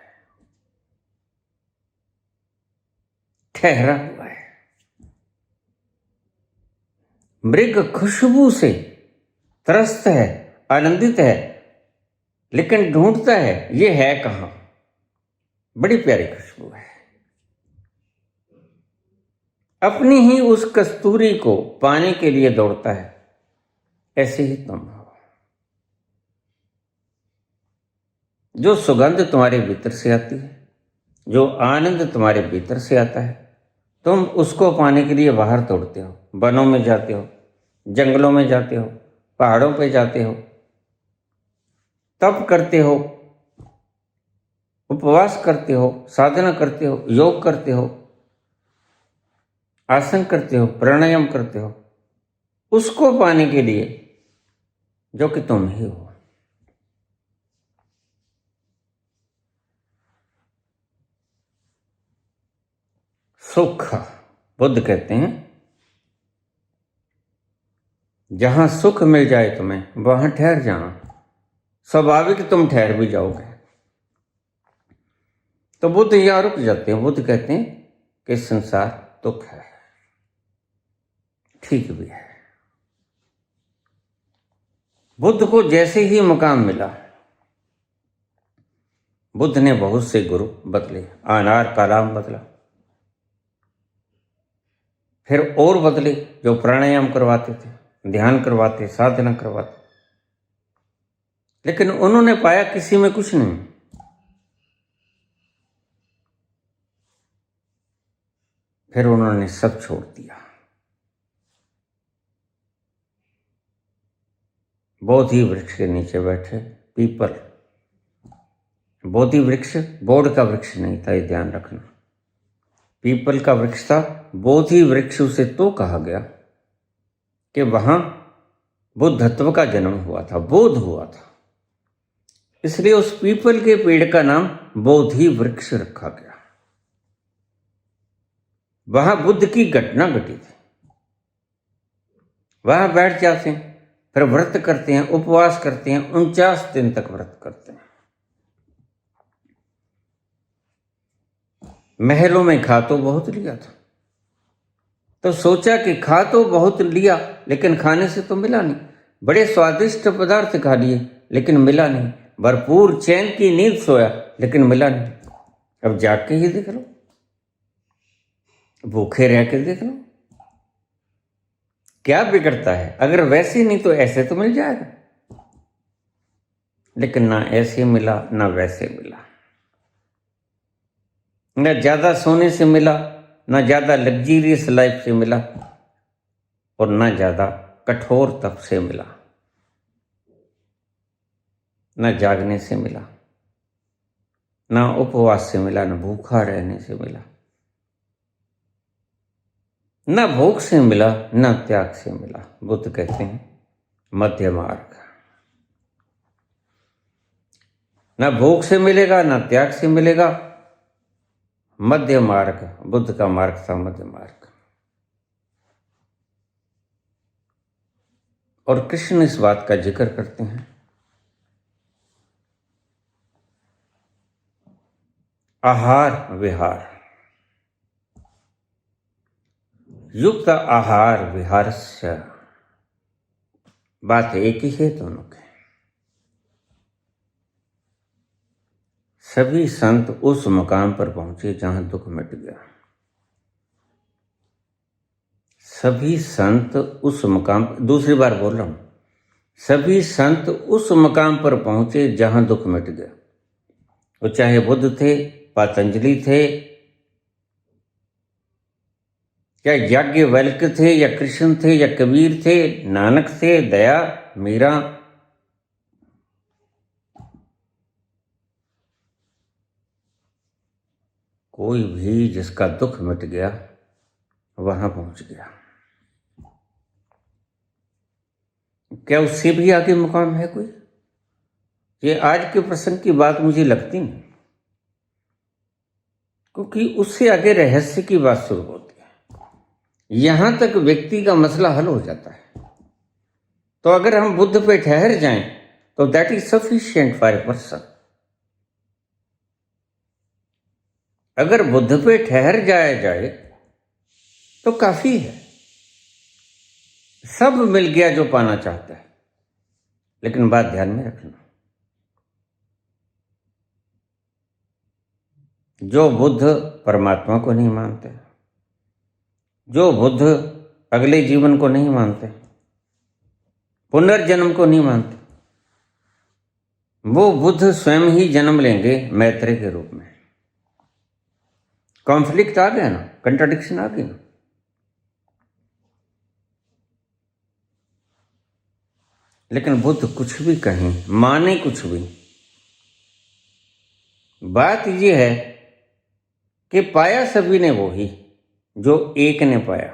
A: ठहरा हुआ है। मृग खुशबू से त्रस्त है, आनंदित है, लेकिन ढूंढता है ये है कहां। बड़ी प्यारी खुशबू है। अपनी ही उस कस्तूरी को पाने के लिए दौड़ता है। ऐसे ही तुम हो। जो सुगंध तुम्हारे भीतर से आती है, जो आनंद तुम्हारे भीतर से आता है, तुम उसको पाने के लिए बाहर दौड़ते हो, वनों में जाते हो, जंगलों में जाते हो, पहाड़ों पे जाते हो, तप करते हो, उपवास करते हो, साधना करते हो, योग करते हो, आसन करते हो, प्राणायाम करते हो, उसको पाने के लिए जो कि तुम ही हो। सुख, बुद्ध कहते हैं जहां सुख मिल जाए तुम्हें वहां ठहर जाना, स्वाभाविक तुम ठहर भी जाओगे। तो बुद्ध यहां रुक जाते हैं। बुद्ध कहते हैं कि संसार दुख है, ठीक भी है। बुद्ध को जैसे ही मुकाम मिला, बुद्ध ने बहुत से गुरु बदले, अनार कालाम बदला, फिर और बदले जो प्राणायाम करवाते थे, ध्यान करवाते, साधना करवाते, लेकिन उन्होंने पाया किसी में कुछ नहीं। फिर उन्होंने सब छोड़ दिया। बोधि वृक्ष के नीचे बैठे, पीपल। बोधि वृक्ष बोध का वृक्ष नहीं था, ये ध्यान रखना। पीपल का वृक्ष था। बोधि वृक्ष उसे तो कहा गया कि वहां बुद्धत्व का जन्म हुआ था, बोध हुआ था, इसलिए उस पीपल के पेड़ का नाम बोधि वृक्ष रखा गया। वहां बुद्ध की घटना घटी थी। वहां बैठ जाते हैं, फिर व्रत करते हैं, उपवास करते हैं, 49 दिन तक व्रत करते हैं। महलों में खा तो बहुत लिया था, तो सोचा कि खा तो बहुत लिया लेकिन खाने से तो मिला नहीं। बड़े स्वादिष्ट पदार्थ खा लिए लेकिन मिला नहीं। भरपूर चैन की नींद सोया लेकिन मिला नहीं। अब जाग के ही देख लो, भूखे रह के देख लो, क्या बिगड़ता है? अगर वैसे नहीं तो ऐसे तो मिल जाएगा, लेकिन ना ऐसे मिला ना वैसे मिला। न ज्यादा सोने से मिला, ना ज्यादा लग्जरियस लाइफ से मिला, और ना ज्यादा कठोर तप से मिला, ना जागने से मिला, ना उपवास से मिला, ना भूखा रहने से मिला, ना भूख से मिला, ना त्याग से मिला। बुद्ध कहते हैं मध्य मार्ग। ना भूख से मिलेगा, ना त्याग से मिलेगा, मध्य मार्ग। बुद्ध का मार्ग था मध्य मार्ग। और कृष्ण इस बात का जिक्र करते हैं, आहार विहार, युक्त आहार विहारस्य। बात एक ही है दोनों की। सभी संत उस मुकाम पर पहुंचे जहां दुख मिट गया। सभी संत उस मुकाम, दूसरी बार बोल रहा हूं, सभी संत उस मुकाम पर पहुंचे जहां दुख मिट गया। वो चाहे बुद्ध थे, पतंजलि थे, या याज्ञवल्क्य थे, या कृष्ण थे, या कबीर थे, नानक थे, दया, मीरा, कोई भी जिसका दुख मिट गया वहां पहुंच गया। क्या उससे भी आगे मुकाम है कोई? ये आज के प्रसंग की बात मुझे लगती नहीं, क्योंकि उससे आगे रहस्य की बात शुरू होती है। यहां तक व्यक्ति का मसला हल हो जाता है। तो अगर हम बुद्ध पे ठहर जाएं तो that is sufficient for a person. अगर बुद्ध पे ठहर जाया जाए तो काफी है, सब मिल गया जो पाना चाहता है। लेकिन बात ध्यान में रखना, जो बुद्ध परमात्मा को नहीं मानते, जो बुद्ध अगले जीवन को नहीं मानते, पुनर्जन्म को नहीं मानते, वो बुद्ध स्वयं ही जन्म लेंगे मैत्रेय के रूप में। कॉन्फ्लिक्ट आ गया ना, कंट्राडिक्शन आ गई ना। लेकिन बुद्ध कुछ भी कहें, माने कुछ भी, बात यह है कि पाया सभी ने वो ही जो एक ने पाया।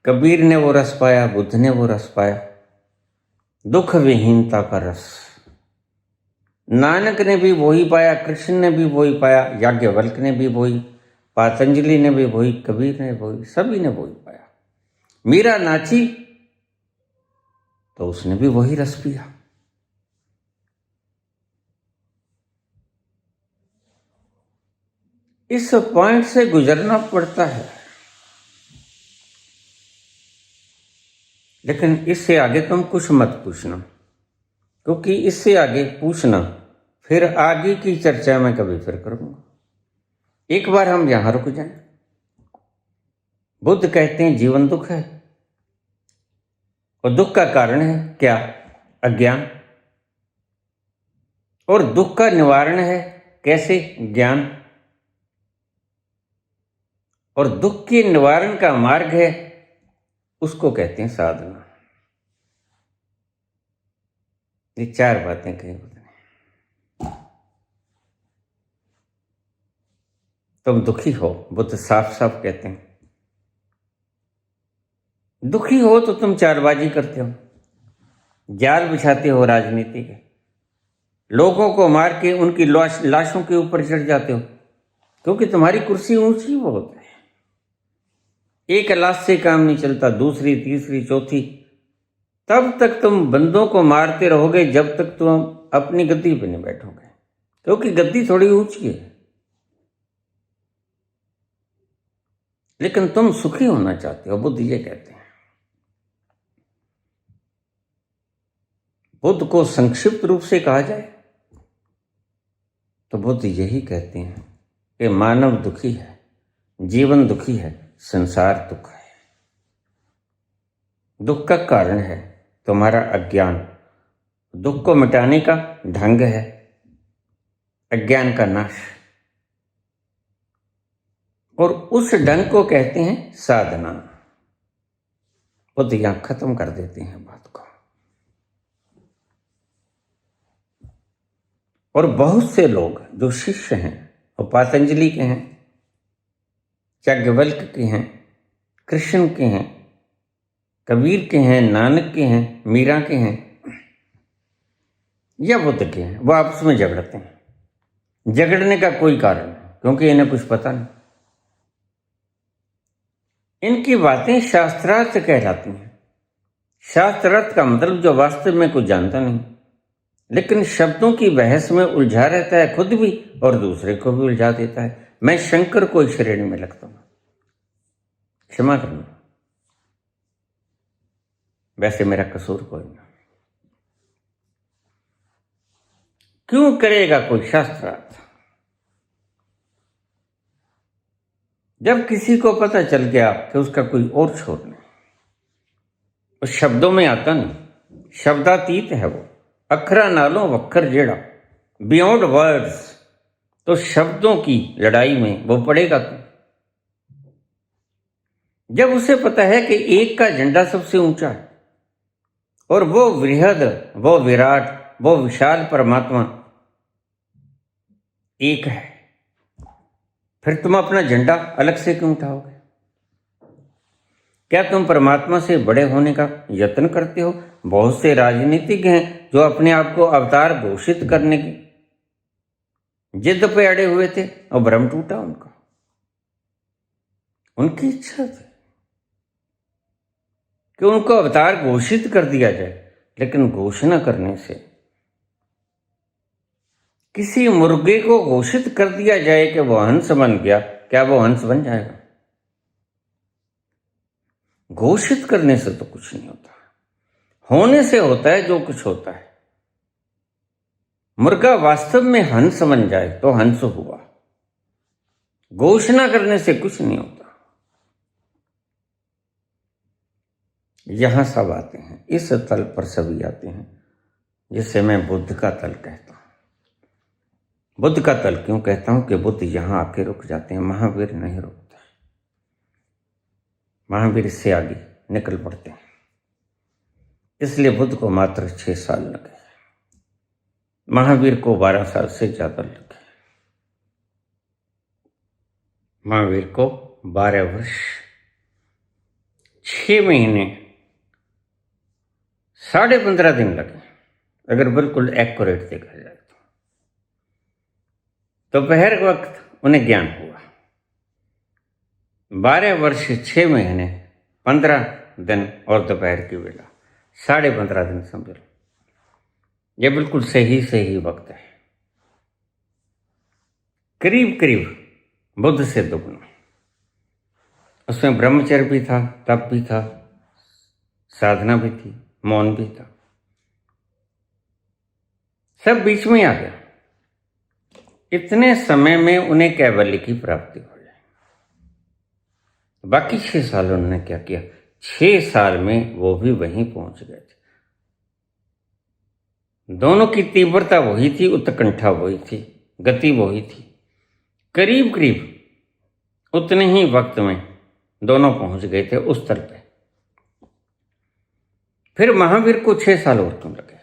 A: कबीर ने वो रस पाया, बुद्ध ने वो रस पाया, दुख विहीनता का रस। नानक ने भी वही पाया, कृष्ण ने भी वही पाया, याज्ञवल्क्य ने भी वही, पातंजलि ने भी वही, कबीर ने वही, सभी ने वही पाया। मीरा नाची तो उसने भी वही रस पिया। इस पॉइंट से गुजरना पड़ता है, लेकिन इससे आगे तुम कुछ मत पूछना, क्योंकि इससे आगे पूछना फिर आगे की चर्चा मैं कभी फिर करूंगा। एक बार हम यहां रुक जाएं। बुद्ध कहते हैं जीवन दुख है, और दुख का कारण है क्या? अज्ञान। और दुख का निवारण है कैसे? ज्ञान। और दुख के निवारण का मार्ग है, उसको कहते हैं साधना। ये चार बातें कही बुद्ध ने। तुम दुखी हो, बुद्ध साफ साफ कहते हैं, दुखी हो तो तुम चालबाजी करते हो, जाल बिछाते हो राजनीति के, लोगों को मार के उनकी लाशों के ऊपर चढ़ जाते हो, क्योंकि तुम्हारी कुर्सी ऊंची बहुत है। एक लाश से काम नहीं चलता, दूसरी, तीसरी, चौथी, तब तक तुम बंदों को मारते रहोगे जब तक तुम अपनी गद्दी पे नहीं बैठोगे, क्योंकि गद्दी थोड़ी ऊंची है। लेकिन तुम सुखी होना चाहते हो, बुद्ध ये कहते हैं। बुद्ध को संक्षिप्त रूप से कहा जाए तो बुद्ध यही कहते हैं कि मानव दुखी है, जीवन दुखी है, संसार दुख है। दुख का कारण है तुम्हारा अज्ञान, दुख को मिटाने का ढंग है अज्ञान का नाश, और उस ढंग को कहते हैं साधना। बुद्ध यहां खत्म कर देते हैं बात को। और बहुत से लोग जो शिष्य हैं, वो पातंजलि के हैं, याज्ञवल्क्य के हैं, कृष्ण के हैं, कबीर के हैं, नानक के हैं, मीरा के हैं, या बुद्ध के हैं, वो आपस में झगड़ते हैं। झगड़ने का कोई कारण नहीं, क्योंकि इन्हें कुछ पता नहीं। इनकी बातें शास्त्रार्थ कहलाती हैं। शास्त्रार्थ का मतलब जो वास्तव में कुछ जानता नहीं, लेकिन शब्दों की बहस में उलझा रहता है, खुद भी और दूसरे को भी उलझा देता है। मैं शंकर को इस श्रेणी में लगता हूं, क्षमा करना, वैसे मेरा कसूर कोई नहीं। क्यों करेगा कोई शास्त्रार्थ? जब किसी को पता चल गया कि उसका कोई और छोर नहीं, उस शब्दों में आता नहीं, शब्दातीत है वो, अखरा नालों वक्खर जेड़ा, बियॉन्ड वर्ड्स, तो शब्दों की लड़ाई में वो पड़ेगा क्यों? जब उसे पता है कि एक का झंडा सबसे ऊंचा है, और वो वृहद, वो विराट, वो विशाल परमात्मा एक है, फिर तुम अपना झंडा अलग से क्यों उठाओगे? क्या तुम परमात्मा से बड़े होने का यत्न करते हो? बहुत से राजनीतिक हैं जो अपने आप को अवतार घोषित करने की जिद पे अड़े हुए थे, और भ्रम टूटा उनका। उनकी इच्छा थी कि उनको अवतार घोषित कर दिया जाए, लेकिन घोषणा करने से, किसी मुर्गे को घोषित कर दिया जाए कि वो हंस बन गया, क्या वो हंस बन जाएगा? घोषित करने से तो कुछ नहीं होता, होने से होता है जो कुछ होता है। मुर्गा वास्तव में हंस बन जाए तो हंस हुआ, घोषणा करने से कुछ नहीं होता। यहां सब आते हैं, इस तल पर सभी आते हैं, जिसे मैं बुद्ध का तल कहता हूं। बुद्ध का तल क्यों कहता हूं? कि बुद्ध यहां आके रुक जाते हैं, महावीर नहीं रुकते। महावीर इससे आगे निकल पड़ते हैं। इसलिए बुद्ध को मात्र 6 साल लगे, महावीर को 12 साल से ज्यादा लगे। महावीर को 12 वर्ष 6 महीने 15.5 दिन लगे, अगर बिल्कुल एक्यूरेट देखा जाए तो। दोपहर के वक्त उन्हें ज्ञान हुआ। 12 वर्ष 6 महीने 15 दिन और दोपहर की बेला 15.5 दिन समझ लो। यह बिल्कुल सही वक्त है, करीब करीब बुद्ध से दुगना। उसमें ब्रह्मचर्य भी था, तप भी था, साधना भी थी, मौन भी था, सब बीच में आ गया। इतने समय में उन्हें कैवल्य की प्राप्ति हो जाए। बाकी 6 साल उन्होंने क्या किया? 6 साल में वो भी वहीं पहुंच गए थे। दोनों की तीव्रता वही थी, उत्कंठा वही थी, गति वही थी। करीब करीब उतने ही वक्त में दोनों पहुंच गए थे उस तल पे। फिर महावीर को 6 साल और क्यों लगे?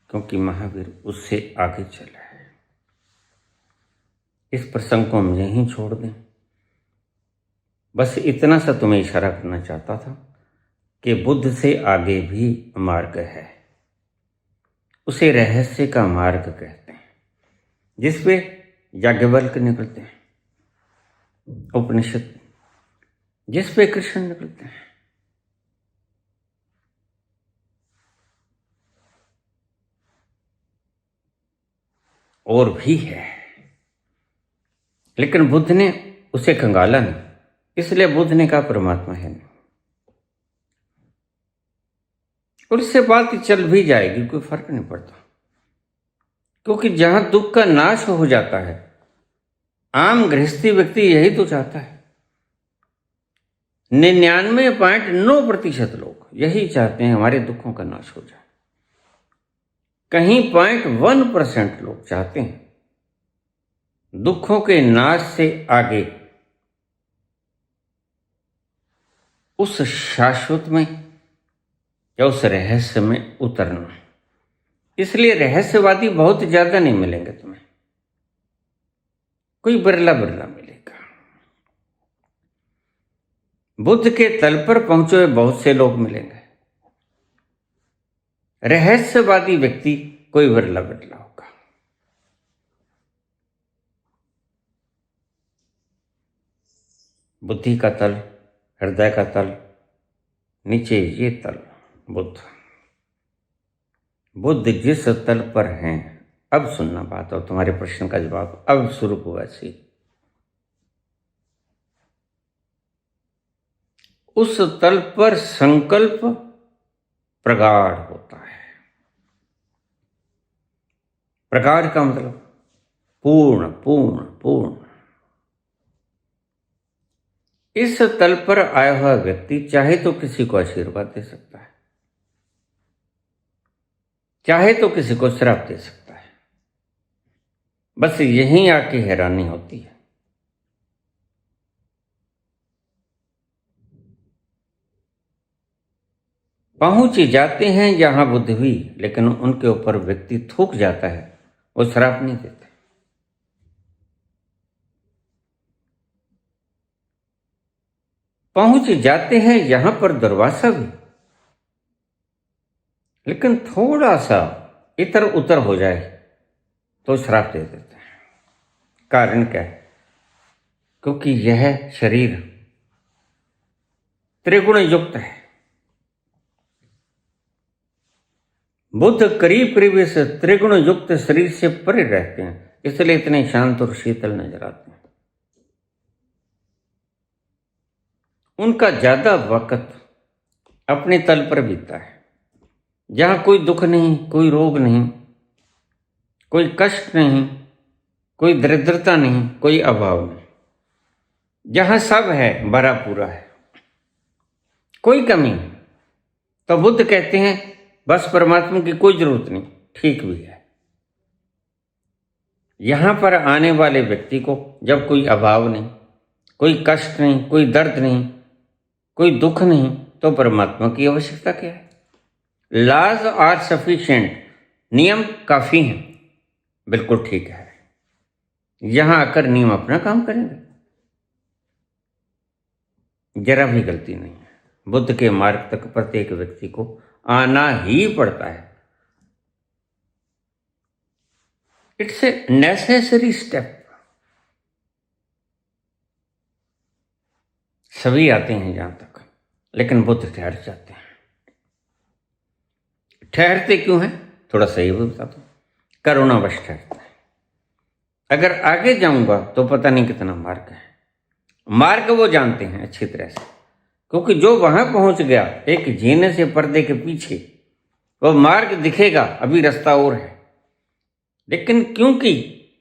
A: क्योंकि महावीर उससे आगे चला है। इस प्रसंग को हम यहीं छोड़ दें। बस इतना सा तुम्हें इशारा करना चाहता था कि बुद्ध से आगे भी मार्ग है। उसे रहस्य का मार्ग कहते हैं, जिसपे याज्ञवल्क्य निकलते हैं, उपनिषद, जिसपे कृष्ण निकलते हैं। और भी है, लेकिन बुद्ध ने उसे खंगाला नहीं, इसलिए बुद्ध ने कहा परमात्मा है नहीं। और इससे बात चल भी जाएगी, कोई फर्क नहीं पड़ता, क्योंकि जहां दुख का नाश हो जाता है, आम गृहस्थी व्यक्ति यही तो चाहता है। 99.9% लोग यही चाहते हैं हमारे दुखों का नाश हो जाए। कहीं 0.1% लोग चाहते हैं दुखों के नाश से आगे उस शाश्वत में या उस रहस्य में उतरना। इसलिए रहस्यवादी बहुत ज्यादा नहीं मिलेंगे तुम्हें, कोई बिरला बिरला मिलेगा। बुद्ध के तल पर पहुंचे हुए बहुत से लोग मिलेंगे, रहस्यवादी व्यक्ति कोई बिरला बिरला होगा। बुद्धि का तल, हृदय का तल, नीचे ये तल बुद्ध। बुद्ध जिस तल पर हैं, अब सुनना बात और तुम्हारे प्रश्न का जवाब अब शुरू हुआ। सी उस तल पर संकल्प प्रगाढ़ होता है। प्रगाढ़ का मतलब पूर्ण पूर्ण पूर्ण। इस तल पर आया हुआ व्यक्ति चाहे तो किसी को आशीर्वाद दे सकता है, चाहे तो किसी को श्राप दे सकता है। बस यहीं आके हैरानी होती है। पहुंच जाते हैं जहां बुद्ध भी, लेकिन उनके ऊपर व्यक्ति थूक जाता है, वो श्राप नहीं देते। पहुंच जाते हैं यहां पर दुर्वासा भी, लेकिन थोड़ा सा इतर उतर हो जाए तो श्राप दे देते हैं। कारण क्या है? क्योंकि यह शरीर त्रिगुण युक्त है। बुद्ध करीब करीब इस त्रिगुण युक्त शरीर से परे रहते हैं, इसलिए इतने शांत और शीतल नजर आते हैं। उनका ज्यादा वक्त अपने तल पर बीतता है, जहां कोई दुख नहीं, कोई रोग नहीं, कोई कष्ट नहीं, कोई दरिद्रता नहीं, कोई अभाव नहीं, जहां सब है, भरा पूरा है, कोई कमी नहीं। तो बुद्ध कहते हैं बस परमात्मा की कोई जरूरत नहीं, ठीक भी है। यहां पर आने वाले व्यक्ति को जब कोई अभाव नहीं, कोई कष्ट नहीं, कोई दर्द नहीं, कोई दुख नहीं, तो परमात्मा की आवश्यकता क्या है? लॉज आर सफिशिएंट, नियम काफी हैं। बिल्कुल ठीक है, यहां आकर नियम अपना काम करेंगे। जरा भी गलती नहीं है। बुद्ध के मार्ग तक प्रत्येक व्यक्ति को आना ही पड़ता है। It's a necessary step. सभी आते हैं यहां तक, लेकिन बुद्ध ठहर जाते हैं। ठहरते क्यों हैं? थोड़ा सही भी बता दो। करुणावश ठहरते हैं। अगर आगे जाऊंगा तो पता नहीं कितना मार्ग है। मार्ग वो जानते हैं अच्छी तरह से, क्योंकि जो वहां पहुंच गया एक जीने से पर्दे के पीछे, वो मार्ग दिखेगा, अभी रास्ता और है। लेकिन क्योंकि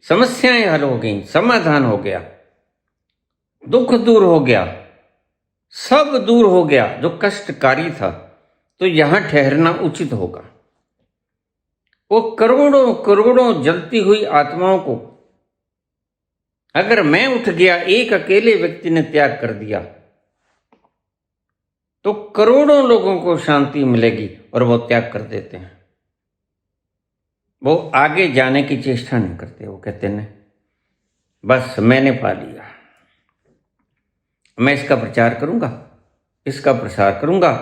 A: समस्याएं हल हो गई, समाधान हो गया, दुख दूर हो गया, सब दूर हो गया जो कष्टकारी था, तो यहां ठहरना उचित होगा। वो करोड़ों करोड़ों जलती हुई आत्माओं को अगर मैं उठ गया, एक अकेले व्यक्ति ने त्याग कर दिया, तो करोड़ों लोगों को शांति मिलेगी, और वो त्याग कर देते हैं। वो आगे जाने की चेष्टा नहीं करते। वो कहते हैं बस मैंने पा लिया, मैं इसका प्रचार करूंगा, इसका प्रसार करूंगा,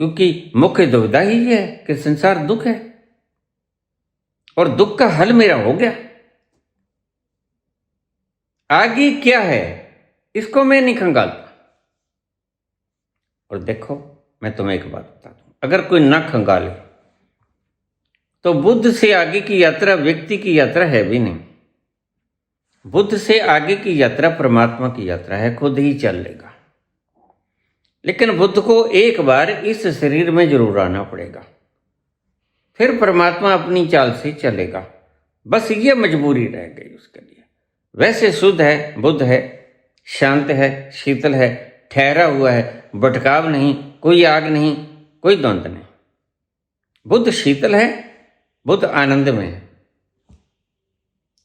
A: क्योंकि मुख्य दुविधा ही है कि संसार दुख है और दुख का हल मेरा हो गया। आगे क्या है इसको मैं नहीं खंगालता। और देखो, मैं तुम्हें एक बात बता दूं, अगर कोई ना खंगाले तो बुद्ध से आगे की यात्रा व्यक्ति की यात्रा है भी नहीं। बुद्ध से आगे की यात्रा परमात्मा की यात्रा है, खुद ही चल लेगा। लेकिन बुद्ध को एक बार इस शरीर में जरूर आना पड़ेगा, फिर परमात्मा अपनी चाल से चलेगा। बस ये मजबूरी रह गई उसके लिए। वैसे शुद्ध है, बुद्ध है, शांत है, शीतल है, ठहरा हुआ है, भटकाव नहीं, कोई आग नहीं, कोई द्वंद नहीं। बुद्ध शीतल है, बुद्ध आनंद में है।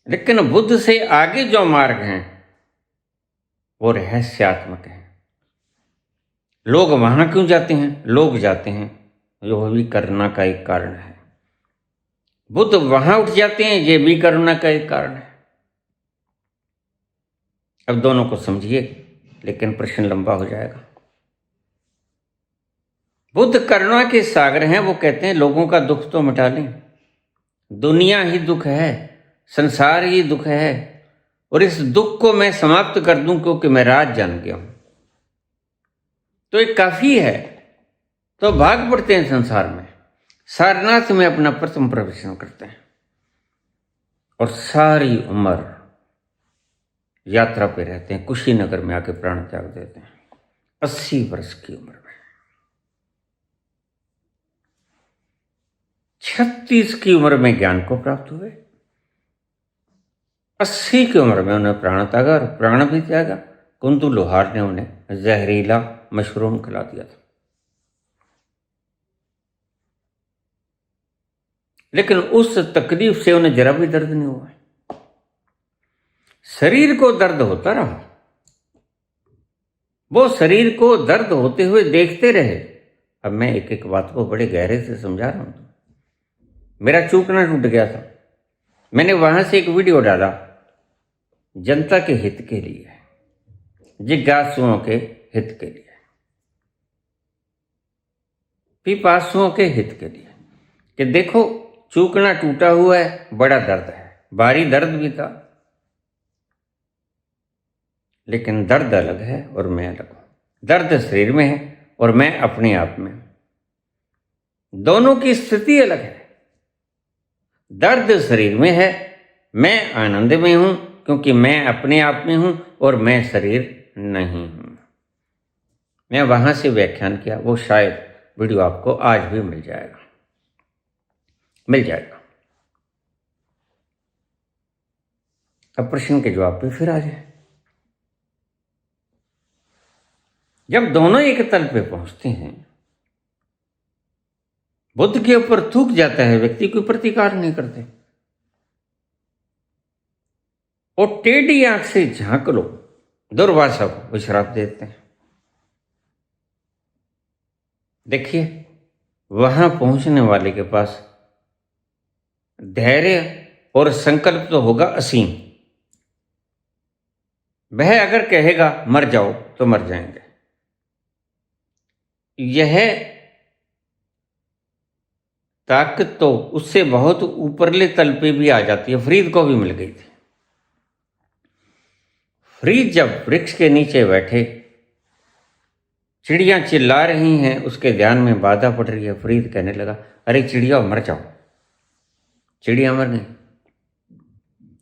A: लेकिन बुद्ध से आगे जो मार्ग हैं वो रहस्यात्मक है। लोग वहां क्यों जाते हैं? लोग जाते हैं, जो भी करुणा का एक कारण है। बुद्ध वहां उठ जाते हैं, ये भी करुणा का एक कारण है। अब दोनों को समझिए, लेकिन प्रश्न लंबा हो जाएगा। बुद्ध करुणा के सागर हैं। वो कहते हैं लोगों का दुख तो मिटा लें, दुनिया ही दुख है, संसार ही दुख है, और इस दुख को मैं समाप्त कर दूं क्योंकि मैं राज जान गया हूं, तो ये काफी है। तो भाग पड़ते हैं संसार में, सारनाथ में अपना प्रथम प्रवेशन करते हैं, और सारी उम्र यात्रा पे रहते हैं। कुशीनगर में आके प्राण त्याग देते हैं 80 वर्ष की उम्र में। 36 की उम्र में ज्ञान को प्राप्त हुए, 80 की उम्र में उन्हें प्राण त्यागा, और प्राण भी त्यागा। कुंतु लोहार ने उन्हें जहरीला मशरूम खिला दिया था। लेकिन उस तकलीफ से उन्हें जरा भी दर्द नहीं हुआ। शरीर को दर्द होता रहा, वो शरीर को दर्द होते हुए देखते रहे। अब मैं एक एक बात को बड़े गहरे से समझा रहा हूं। मेरा चूकना टूट गया था, मैंने वहां से एक वीडियो डाला जनता के हित के लिए, जिज्ञासुओं के हित के लिए, पिपासुओं के हित के लिए, कि देखो चूकना टूटा हुआ है, बड़ा दर्द है, भारी दर्द भी था, लेकिन दर्द अलग है और मैं अलग हूं। दर्द शरीर में है और मैं अपने आप में हूं। दोनों की स्थिति अलग है। दर्द शरीर में है, मैं आनंद में हूं क्योंकि मैं अपने आप में हूं और मैं शरीर नहीं हूं। मैं वहां से व्याख्यान किया, वो शायद वीडियो आपको आज भी मिल जाएगा। अब प्रश्न के जवाब पे फिर आ जाए। जब दोनों एक तल पे पहुंचते हैं, बुद्ध के ऊपर थूक जाता है व्यक्ति, कोई प्रतिकार नहीं करते, और टेढ़ी आंख से झांक लो दुर्वासा को, वो श्राप देते हैं। देखिए, वहां पहुंचने वाले के पास धैर्य और संकल्प तो होगा असीम। वह अगर कहेगा मर जाओ तो मर जाएंगे, यह ताकत तो उससे बहुत ऊपरले तल पे भी आ जाती है। फरीद को भी मिल गई थी। फरीद जब वृक्ष के नीचे बैठे, चिड़ियां चिल्ला रही हैं, उसके ध्यान में बाधा पड़ रही है। फरीद कहने लगा, अरे चिड़िया मर जाओ। चिड़िया मर गई।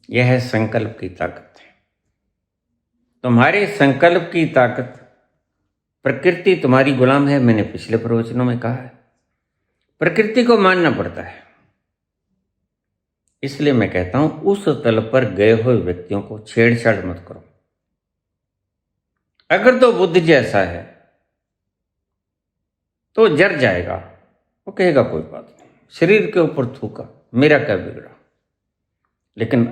A: यह है संकल्प की ताकत है। तुम्हारे संकल्प की ताकत। प्रकृति तुम्हारी गुलाम है, मैंने पिछले प्रवचनों में कहा है। प्रकृति को मानना पड़ता है। इसलिए मैं कहता हूं, उस तल पर गए हुए व्यक्तियों को छेड़छाड़ मत करो। अगर तो बुद्ध जैसा है तो जर जाएगा, वो कहेगा कोई बात नहीं, शरीर के ऊपर थूका, मेरा क्या बिगड़ा। लेकिन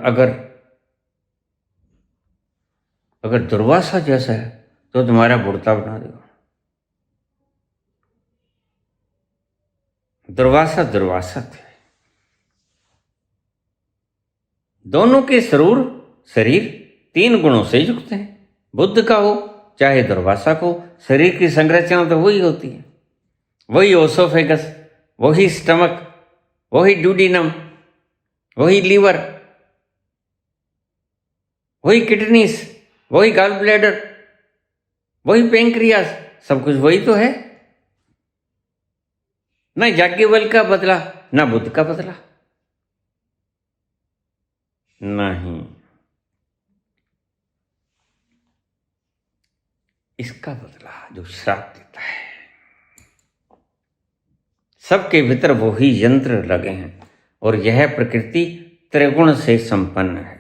A: अगर दुर्वासा जैसा है तो तुम्हारा बुढ़ता बना देगा। दुर्वासा थे। दोनों के शरीर 3 गुणों से युक्त हैं। बुद्ध का हो चाहे दुर्वासा को, शरीर की संरचना तो वही होती है। वही ओसोफेगस, वही स्टमक, वही ड्यूडिनम, वही लीवर, वही किडनीज, वही गॉल ब्लैडर, वही पेंक्रियास, सब कुछ वही तो है। ना याज्ञवल्क्य का बदला, ना बुद्ध का बदला, नहीं, इसका बदला जो श्राप देता है। सबके भीतर वही यंत्र लगे हैं और यह प्रकृति त्रिगुण से संपन्न है।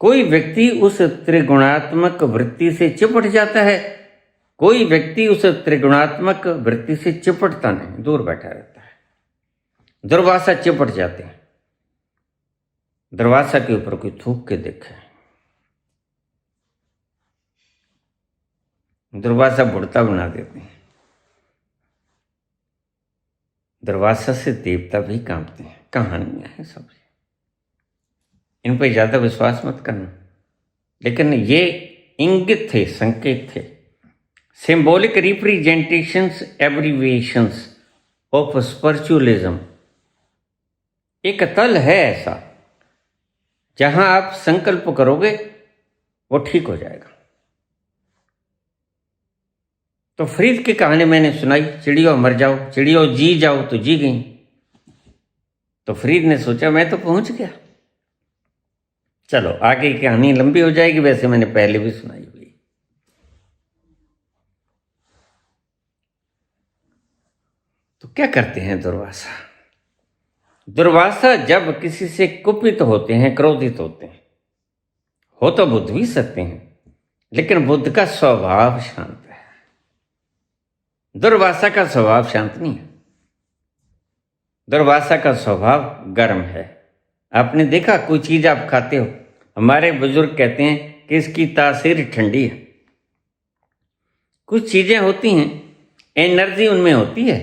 A: कोई व्यक्ति उस त्रिगुणात्मक वृत्ति से चिपट जाता है, कोई व्यक्ति उस त्रिगुणात्मक वृत्ति से चिपटता नहीं, दूर बैठा रहता है। दुर्वासा चिपट जाते हैं। दुर्वासा के ऊपर कोई थूक के देखे, दुर्वासा बुढ़ता बना देते हैं। दुर्वासा से देवता भी कांपते हैं। कहानियां हैं सब, इन पर ज्यादा विश्वास मत करना। लेकिन ये इंगित थे, संकेत थे, symbolic representations, abbreviations of spiritualism. एक तल है ऐसा जहां आप संकल्प करोगे वो ठीक हो जाएगा। तो फरीद की कहानी मैंने सुनाई, चिड़ियों मर जाओ, चिड़ियों जी जाओ, तो जी गई। तो फरीद ने सोचा मैं तो पहुंच गया, चलो आगे की कहानी लंबी हो जाएगी, वैसे मैंने पहले भी सुनाई हुई। तो क्या करते हैं दुर्वासा? दुर्वासा जब किसी से कुपित होते हैं, क्रोधित होते हैं, हो तो बुद्ध भी सकते हैं, लेकिन बुद्ध का स्वभाव शांत है। दुर्वासा का स्वभाव शांत नहीं है। दुर्वासा का स्वभाव गर्म है। आपने देखा, कोई चीज आप खाते हो, हमारे बुजुर्ग कहते हैं कि इसकी तासीर ठंडी है। कुछ चीजें होती हैं, एनर्जी उनमें होती है,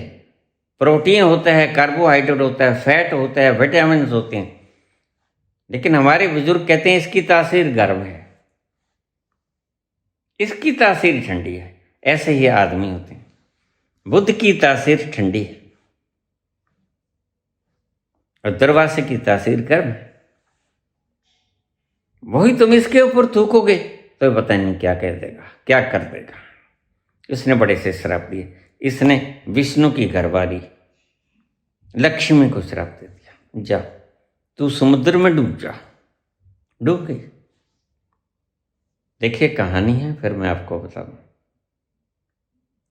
A: प्रोटीन होता है, कार्बोहाइड्रेट होता है, फैट होता है, विटामिन होते हैं, लेकिन हमारे बुजुर्ग कहते हैं इसकी तासीर गर्म है, इसकी तासीर ठंडी है। ऐसे ही आदमी होते हैं। बुद्ध की तासीर ठंडी है और दुर्वासा की तासीर गर्म है। वही तुम इसके ऊपर थूकोगे तो पता नहीं क्या कह देगा, क्या कर देगा। इसने बड़े से श्राप दिए। इसने विष्णु की घरवाली लक्ष्मी को श्राप दे दिया, जा तू समुद्र में डूब जा। डूब गई। देखिए कहानी है, फिर मैं आपको बता दूं।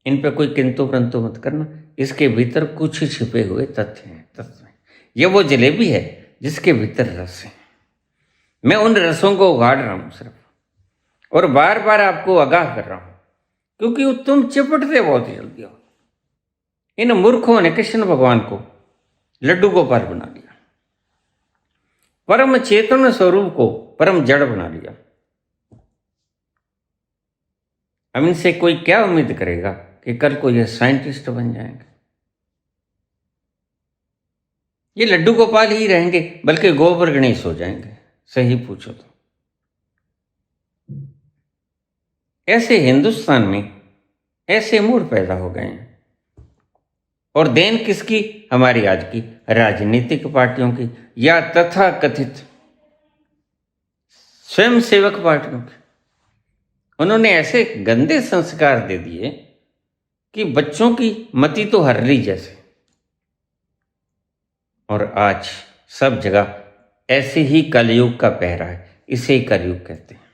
A: इन पे कोई किंतु परंतु मत करना। इसके भीतर कुछ छिपे हुए तथ्य हैं, तत्व हैं। ये वो जलेबी है जिसके भीतर रस है। मैं उन रसों को उगाड़ रहा हूं सिर्फ, और बार बार आपको आगाह कर रहा हूं, क्योंकि तुम चिपटते बहुत जल्दी हो। इन मूर्खों ने कृष्ण भगवान को लड्डू गोपाल बना लिया, परम चेतन स्वरूप को परम जड़ बना लिया। अब इनसे कोई क्या उम्मीद करेगा कि कल को ये साइंटिस्ट बन जाएंगे? ये लड्डू गोपाल ही रहेंगे, बल्कि गोबर गणेश हो जाएंगे, सही पूछो तो। ऐसे हिंदुस्तान में ऐसे मूड पैदा हो गए हैं। और देन किसकी? हमारी आज की राजनीतिक पार्टियों की या तथा कथित स्वयंसेवक पार्टियों की। उन्होंने ऐसे गंदे संस्कार दे दिए कि बच्चों की मति तो हर्री जैसे। और आज सब जगह ऐसे ही कलयुग का पहरा है, इसे ही कलयुग कहते हैं।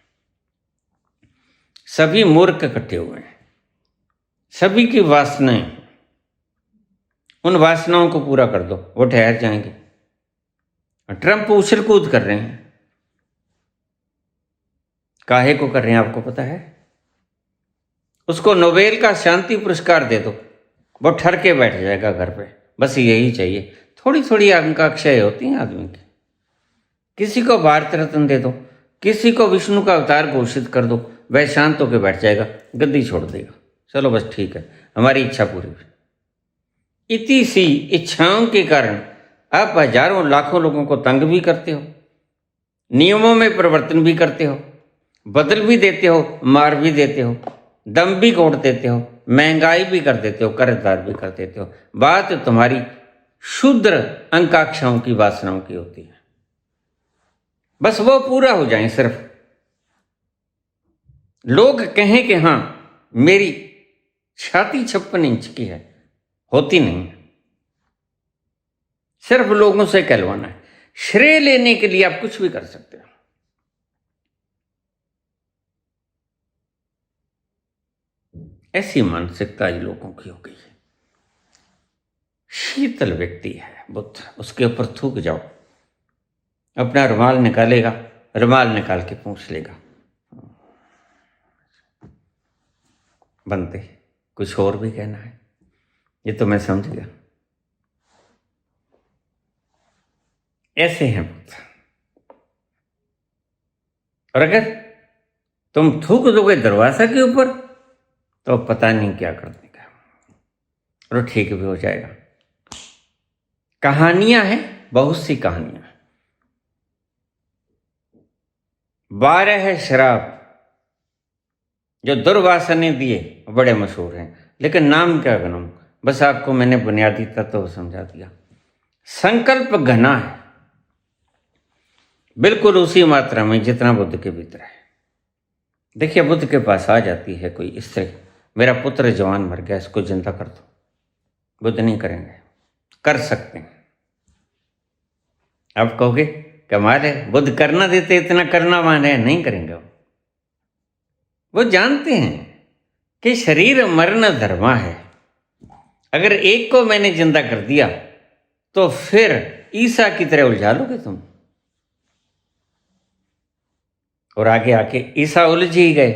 A: सभी मूर्ख इकट्ठे हुए हैं, सभी की वासनाएं, उन वासनाओं को पूरा कर दो, वो ठहर जाएंगे। ट्रंप उछल कूद कर रहे हैं, काहे को कर रहे हैं आपको पता है? उसको नोबेल का शांति पुरस्कार दे दो, वो ठर के बैठ जाएगा घर पे। बस यही चाहिए। थोड़ी थोड़ी आकांक्षाएं होती हैं आदमी की। किसी को भारत रत्न दे दो, किसी को विष्णु का अवतार घोषित कर दो, वह शांत होकर बैठ जाएगा, गद्दी छोड़ देगा। चलो बस ठीक है, हमारी इच्छा पूरी हुई। इतनी सी इच्छाओं के कारण आप हजारों लाखों लोगों को तंग भी करते हो, नियमों में परिवर्तन भी करते हो, बदल भी देते हो, मार भी देते हो, दम भी घोट देते हो, महंगाई भी कर देते हो, कर्जदार भी कर देते हो। बात तुम्हारी क्षुद्र आकांक्षाओं की, वासनाओं की होती है। बस वो पूरा हो जाए, सिर्फ लोग कहें कि हाँ मेरी छाती 56 इंच की है। होती नहीं, सिर्फ लोगों से कहलवाना है। श्रेय लेने के लिए आप कुछ भी कर सकते हो। ऐसी मानसिकता आज लोगों की हो गई है। शीतल व्यक्ति है बुद्ध, उसके ऊपर थूक जाओ, अपना रुमाल निकालेगा, रुमाल निकाल के पूछ लेगा। बनते कुछ और भी कहना है, ये तो मैं समझ गया। ऐसे हैं बुद्ध। और अगर तुम थूक दोगे दरवाजा के ऊपर तो पता नहीं क्या कर देगा, और ठीक भी हो जाएगा। कहानियां हैं, बहुत सी कहानियां। 12 है श्राप जो दुर्वासा ने दिए, बड़े मशहूर हैं, लेकिन नाम क्या गिनाऊं? बस आपको मैंने बुनियादी तत्व समझा दिया। संकल्प घना है, बिल्कुल उसी मात्रा में जितना बुद्ध के भीतर है। देखिए, बुद्ध के पास आ जाती है कोई स्त्री, मेरा पुत्र जवान मर गया, इसको जिंदा कर दो। बुद्ध नहीं करेंगे। कर सकते हैं। आप कहोगे कमाल है, बुद्ध करना देते, इतना करना मान है, नहीं करेंगे। वो जानते हैं कि शरीर मरण धर्मा है। अगर एक को मैंने जिंदा कर दिया तो फिर ईसा की तरह उलझा लोगे तुम। और आगे आके ईसा उलझ ही गए,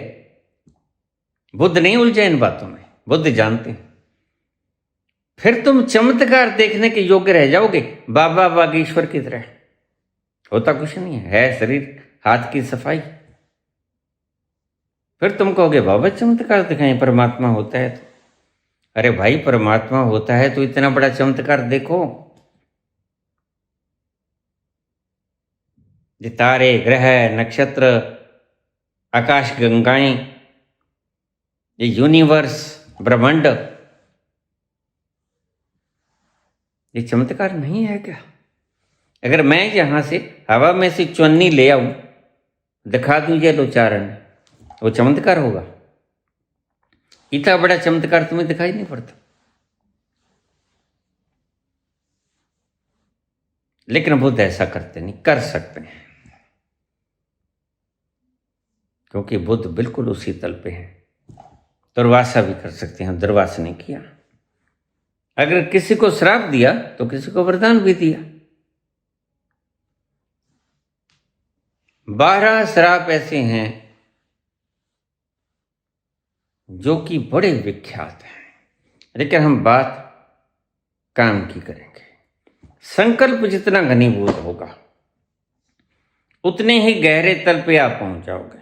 A: बुद्ध नहीं उलझे इन बातों में। बुद्ध जानते हैं। फिर तुम चमत्कार देखने के योग्य रह जाओगे, बाबा बागेश्वर की तरह। होता कुछ नहीं है शरीर हाथ की सफाई। फिर तुम कहोगे बाबा चमत्कार दिखाएं, परमात्मा होता है तो। अरे भाई, परमात्मा होता है तो इतना बड़ा चमत्कार देखो। ये तारे, ग्रह, नक्षत्र, आकाश गंगाएं, ये यूनिवर्स, ब्रह्मांड, ये चमत्कार नहीं है क्या? अगर मैं यहां से हवा में से चुन्नी ले आऊं, दिखा दूं ये लो चारण, वो चमत्कार होगा? इतना बड़ा चमत्कार तुम्हें दिखाई नहीं पड़ता। लेकिन बुद्ध ऐसा करते नहीं, कर सकते हैं, क्योंकि बुद्ध बिल्कुल उसी तल पे है। दुर्वासा भी कर सकते हैं, दुर्वासा ने किया। अगर किसी को श्राप दिया तो किसी को वरदान भी दिया। 12 श्राप ऐसे हैं जो कि बड़े विख्यात हैं, लेकिन हम बात काम की करेंगे। संकल्प जितना घनीभूत होगा उतने ही गहरे तल पे आप पहुंच जाओगे।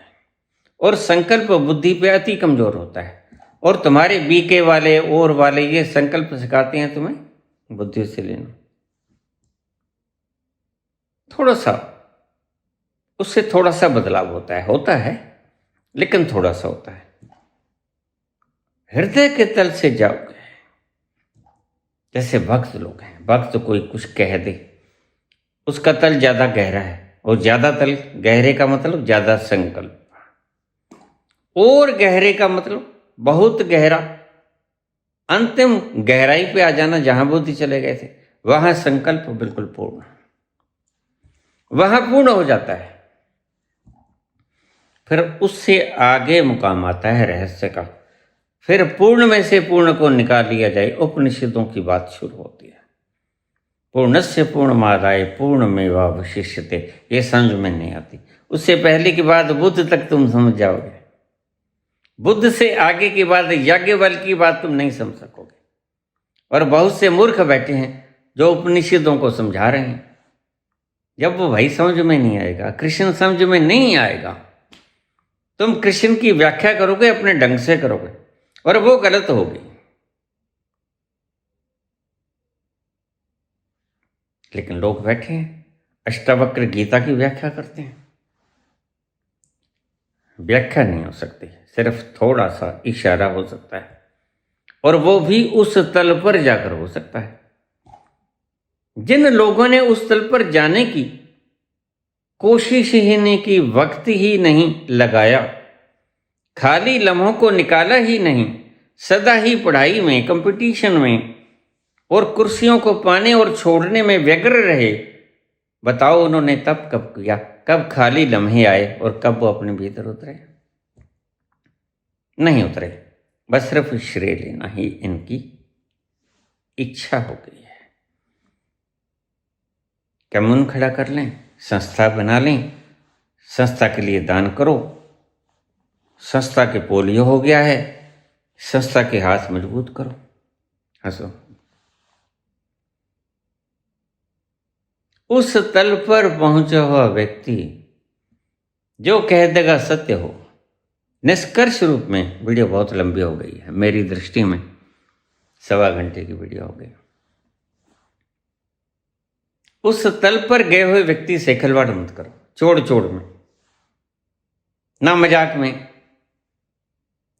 A: और संकल्प बुद्धि पे अति कमजोर होता है। और तुम्हारे बीके वाले और वाले ये संकल्प सिखाते हैं तुम्हें बुद्धि से लेना। थोड़ा सा उससे थोड़ा सा बदलाव होता है लेकिन थोड़ा सा होता है। हृदय के तल से जाओगे। जैसे भक्त लोग हैं, भक्त कोई कुछ कह दे, उसका तल ज्यादा गहरा है, और ज्यादा तल गहरे का मतलब ज्यादा संकल्प, और गहरे का मतलब बहुत गहरा, अंतिम गहराई पे आ जाना, जहां बुद्धि चले गए थे वहां संकल्प बिल्कुल पूर्ण, वहां पूर्ण हो जाता है। फिर उससे आगे मुकाम आता है रहस्य का। फिर पूर्ण में से पूर्ण को निकाल लिया जाए, उपनिषदों की बात शुरू होती है। पूर्णस्य पूर्णमादाय पूर्णमेवावशिष्यते, ये समझ में नहीं आती। उससे पहले की बात बुद्ध तक तुम समझ जाओगे, बुद्ध से आगे की बात याज्ञवल्क्य की बात तुम नहीं समझ सकोगे। और बहुत से मूर्ख बैठे हैं जो उपनिषदों को समझा रहे हैं। जब वो भाई समझ में नहीं आएगा, कृष्ण समझ में नहीं आएगा, तुम कृष्ण की व्याख्या करोगे अपने ढंग से करोगे, और वो गलत होगी। लेकिन लोग बैठे हैं अष्टावक्र गीता की व्याख्या करते हैं। व्याख्या नहीं हो सकती, सिर्फ थोड़ा सा इशारा हो सकता है, और वो भी उस तल पर जाकर हो सकता है। जिन लोगों ने उस तल पर जाने की कोशिश ही नहीं की, वक्त ही नहीं लगाया, खाली लम्हों को निकाला ही नहीं, सदा ही पढ़ाई में, कंपटीशन में और कुर्सियों को पाने और छोड़ने में व्यग्र रहे, बताओ उन्होंने तब कब किया? कब खाली लम्हे आए और कब वो अपने भीतर उतरे? नहीं उतरे, बस सिर्फ श्रेय लेना ही इनकी इच्छा हो गई है। क्या मुंह खड़ा कर लें, संस्था बना लें, संस्था के लिए दान करो, संस्था के पोलियो हो गया है, संस्था के हाथ मजबूत करो, हंसो। उस तल पर पहुंचा हुआ व्यक्ति जो कह देगा सत्य हो। निष्कर्ष रूप में वीडियो बहुत लंबी हो गई है, मेरी दृष्टि में 1.25 घंटे की वीडियो हो गई। उस तल पर गए हुए व्यक्ति से खिलवाड़ मत करो, चोड़ चोड़ में, ना मजाक में,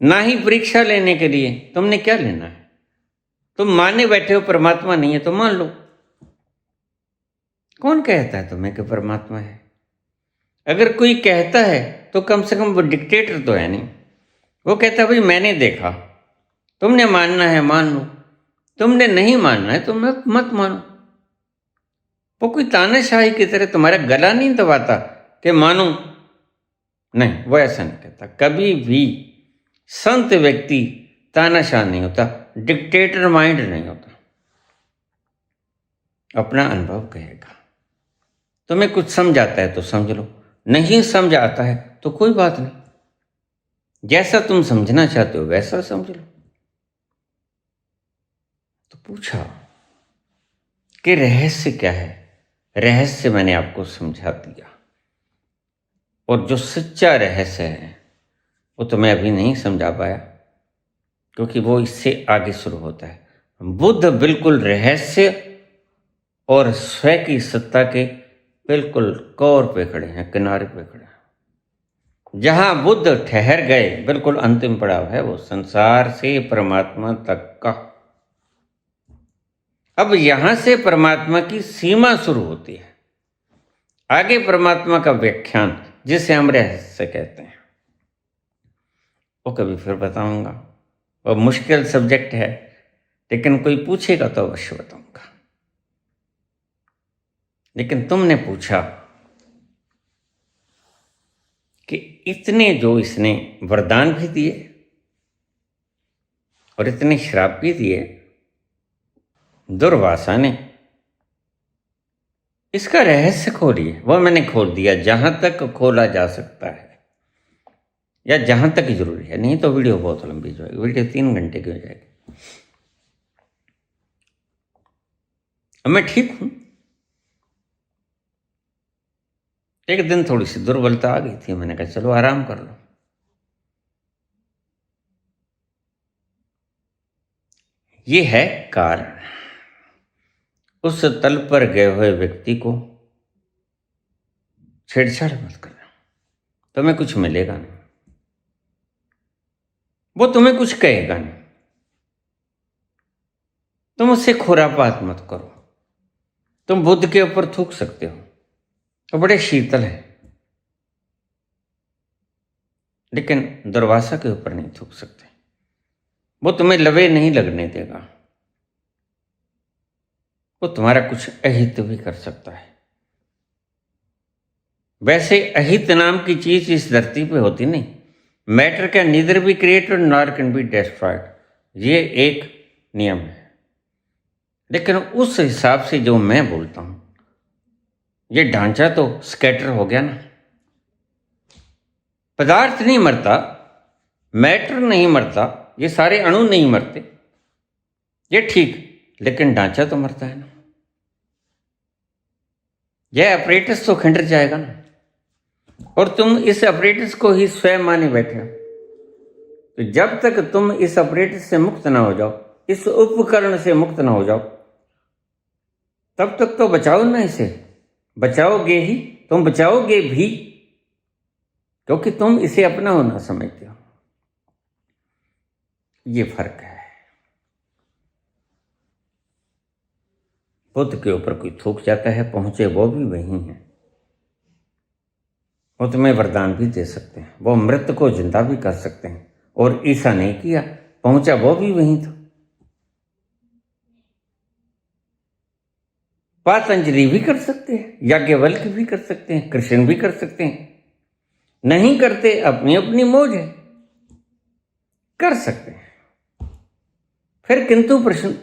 A: ना ही परीक्षा लेने के लिए। तुमने क्या लेना है? तुम माने बैठे हो परमात्मा नहीं है तो मान लो। कौन कहता है तुम्हें कि परमात्मा है? अगर कोई कहता है तो कम से कम वो डिक्टेटर तो है नहीं। वो कहता है भाई मैंने देखा, तुमने मानना है मान लो, तुमने नहीं मानना है तो मत मानो। वो कोई तानाशाही की तरह तुम्हारा गला नहीं दबाता कि मानो, नहीं, वो ऐसा नहीं कहता। कभी भी संत व्यक्ति तानाशाह नहीं होता, डिक्टेटर माइंड नहीं होता। अपना अनुभव कहेगा। तुम्हें कुछ समझ आता है तो समझ लो, नहीं समझ आता है तो कोई बात नहीं, जैसा तुम समझना चाहते हो वैसा समझ लो। तो पूछा कि रहस्य क्या है? रहस्य मैंने आपको समझा दिया, और जो सच्चा रहस्य है वो तो मैं अभी नहीं समझा पाया, क्योंकि वो इससे आगे शुरू होता है। बुद्ध बिल्कुल रहस्य और स्वयं की सत्ता के बिल्कुल कोर पे खड़े हैं, किनारे पे खड़े हैं। जहां बुद्ध ठहर गए, बिल्कुल अंतिम पड़ाव है वो संसार से परमात्मा तक का। अब यहां से परमात्मा की सीमा शुरू होती है, आगे परमात्मा का व्याख्यान, जिसे हम रहस्य कहते हैं, वो कभी फिर बताऊंगा। वो मुश्किल सब्जेक्ट है, लेकिन कोई पूछेगा तो अवश्य बताऊंगा। लेकिन तुमने पूछा कि इतने जो इसने वरदान भी दिए और इतने श्राप भी दिए, दुर्वासा ने, इसका रहस्य खोलिए। वो मैंने खोल दिया जहां तक खोला जा सकता है, या जहां तक जरूरी है, नहीं तो वीडियो बहुत लंबी जाएगी। वीडियो 3 घंटे की हो जाएगी। अब मैं ठीक हूं। एक दिन थोड़ी सी दुर्बलता आ गई थी, मैंने कहा चलो आराम कर लो। ये है कारण। उस तल पर गए हुए व्यक्ति को छेड़छाड़ मत करना, तुम्हें कुछ मिलेगा नहीं, वो तुम्हें कुछ कहेगा नहीं। तुम उससे खुरापात मत करो। तुम बुद्ध के ऊपर थूक सकते हो, वो बड़े शीतल है, लेकिन दुर्वासा के ऊपर नहीं थूक सकते। वो तुम्हें लवे नहीं लगने देगा। वो तुम्हारा कुछ अहित भी कर सकता है। वैसे अहित नाम की चीज इस धरती पे होती नहीं। Matter can neither be created nor can be destroyed, ये एक नियम है। लेकिन उस हिसाब से जो मैं बोलता हूं, ये ढांचा तो स्कैटर हो गया ना। पदार्थ नहीं मरता, मैटर नहीं मरता, ये सारे अणु नहीं मरते, ये ठीक, लेकिन ढांचा तो मरता है ना। यह अपरेटस तो खंडर जाएगा ना, और तुम इस अपरेटस को ही स्वयं माने बैठे हो। तो जब तक तुम इस अपरेटस से मुक्त ना हो जाओ, इस उपकरण से मुक्त ना हो जाओ, तब तक तो बचाओ ना इसे। बचाओगे ही, तुम बचाओगे भी, क्योंकि तुम इसे अपना होना समझते हो। ये फर्क है। बुद्ध के ऊपर कोई थूक जाता है, पहुंचे वो भी वही है। वो तुम्हें वरदान भी दे सकते हैं, वो मृत को जिंदा भी कर सकते हैं, और ऐसा नहीं किया, पहुंचा वो भी वही था। पातंजलि भी कर सकते हैं, याज्ञवल्क्य भी कर सकते हैं, कृष्ण भी कर सकते हैं। नहीं करते, अपनी अपनी मौज है, कर सकते हैं। फिर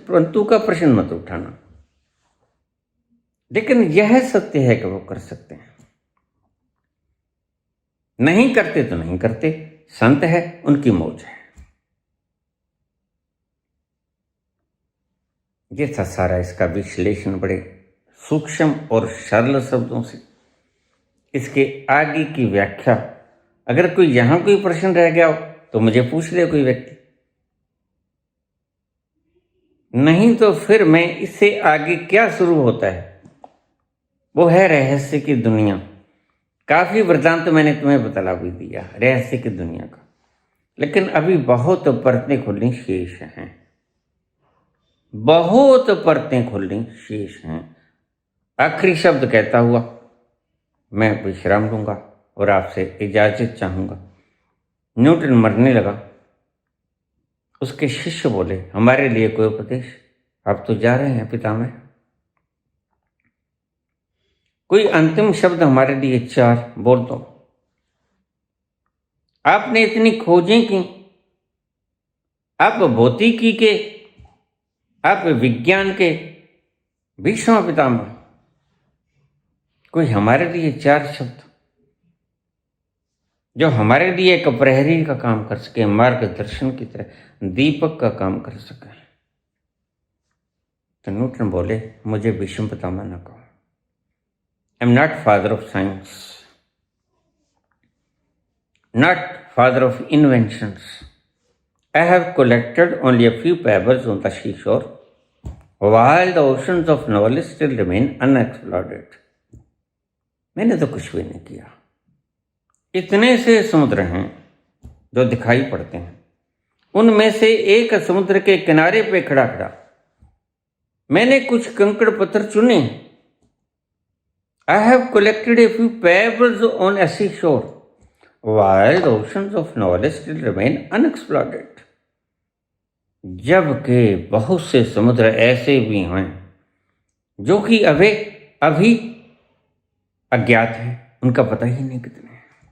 A: परंतु का प्रश्न मत उठाना। लेकिन यह सत्य है कि वो कर सकते हैं। नहीं करते तो नहीं करते, संत है, उनकी मौज है। ये था सारा इसका विश्लेषण, बड़े सूक्ष्म और सरल शब्दों से। इसके आगे की व्याख्या, अगर कोई यहां कोई प्रश्न रह गया हो तो मुझे पूछ ले कोई व्यक्ति, नहीं तो फिर मैं इससे आगे क्या शुरू होता है वो है रहस्य की दुनिया। काफी वृतांत मैंने तुम्हें बतला भी दिया रहस्य की दुनिया का, लेकिन अभी बहुत परतें खुलनी शेष हैं, बहुत परतें खुलनी शेष हैं। आखिरी शब्द कहता हुआ मैं विश्राम लूंगा और आपसे इजाजत चाहूंगा। न्यूटन मरने लगा, उसके शिष्य बोले हमारे लिए कोई उपदेश, आप तो जा रहे हैं पितामह, कोई अंतिम शब्द हमारे लिए चार बोल दो। आपने इतनी खोजें की, आप भौतिकी के, आप विज्ञान के भीष्म पितामह, कोई हमारे लिए चार शब्द जो हमारे लिए एक प्रहरी का काम कर सके, मार्गदर्शन की तरह, दीपक का काम कर सके। तो न्यूटन बोले मुझे भीष्म पितामह न कहो, I am not father of science, not father of inventions, I have collected only a few pebbles on the seashore while the oceans of knowledge still remain unexplored. मैंने तो कुछ भी नहीं किया। इतने से समुद्र हैं जो दिखाई पड़ते हैं, उनमें से एक समुद्र के किनारे पे खड़ा खड़ा मैंने कुछ कंकड़ पत्थर चुने। I have collected a few pebbles on a seashore while the oceans of knowledge still remain unexplored. जबकि बहुत से समुद्र ऐसे भी हैं जो कि अभी अज्ञात हैं, उनका पता ही नहीं कितने हैं।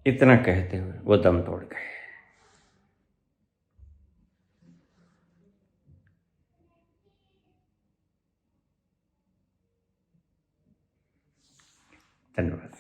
A: इतना कहते हुए वो दम तोड़ गए। धन्यवाद।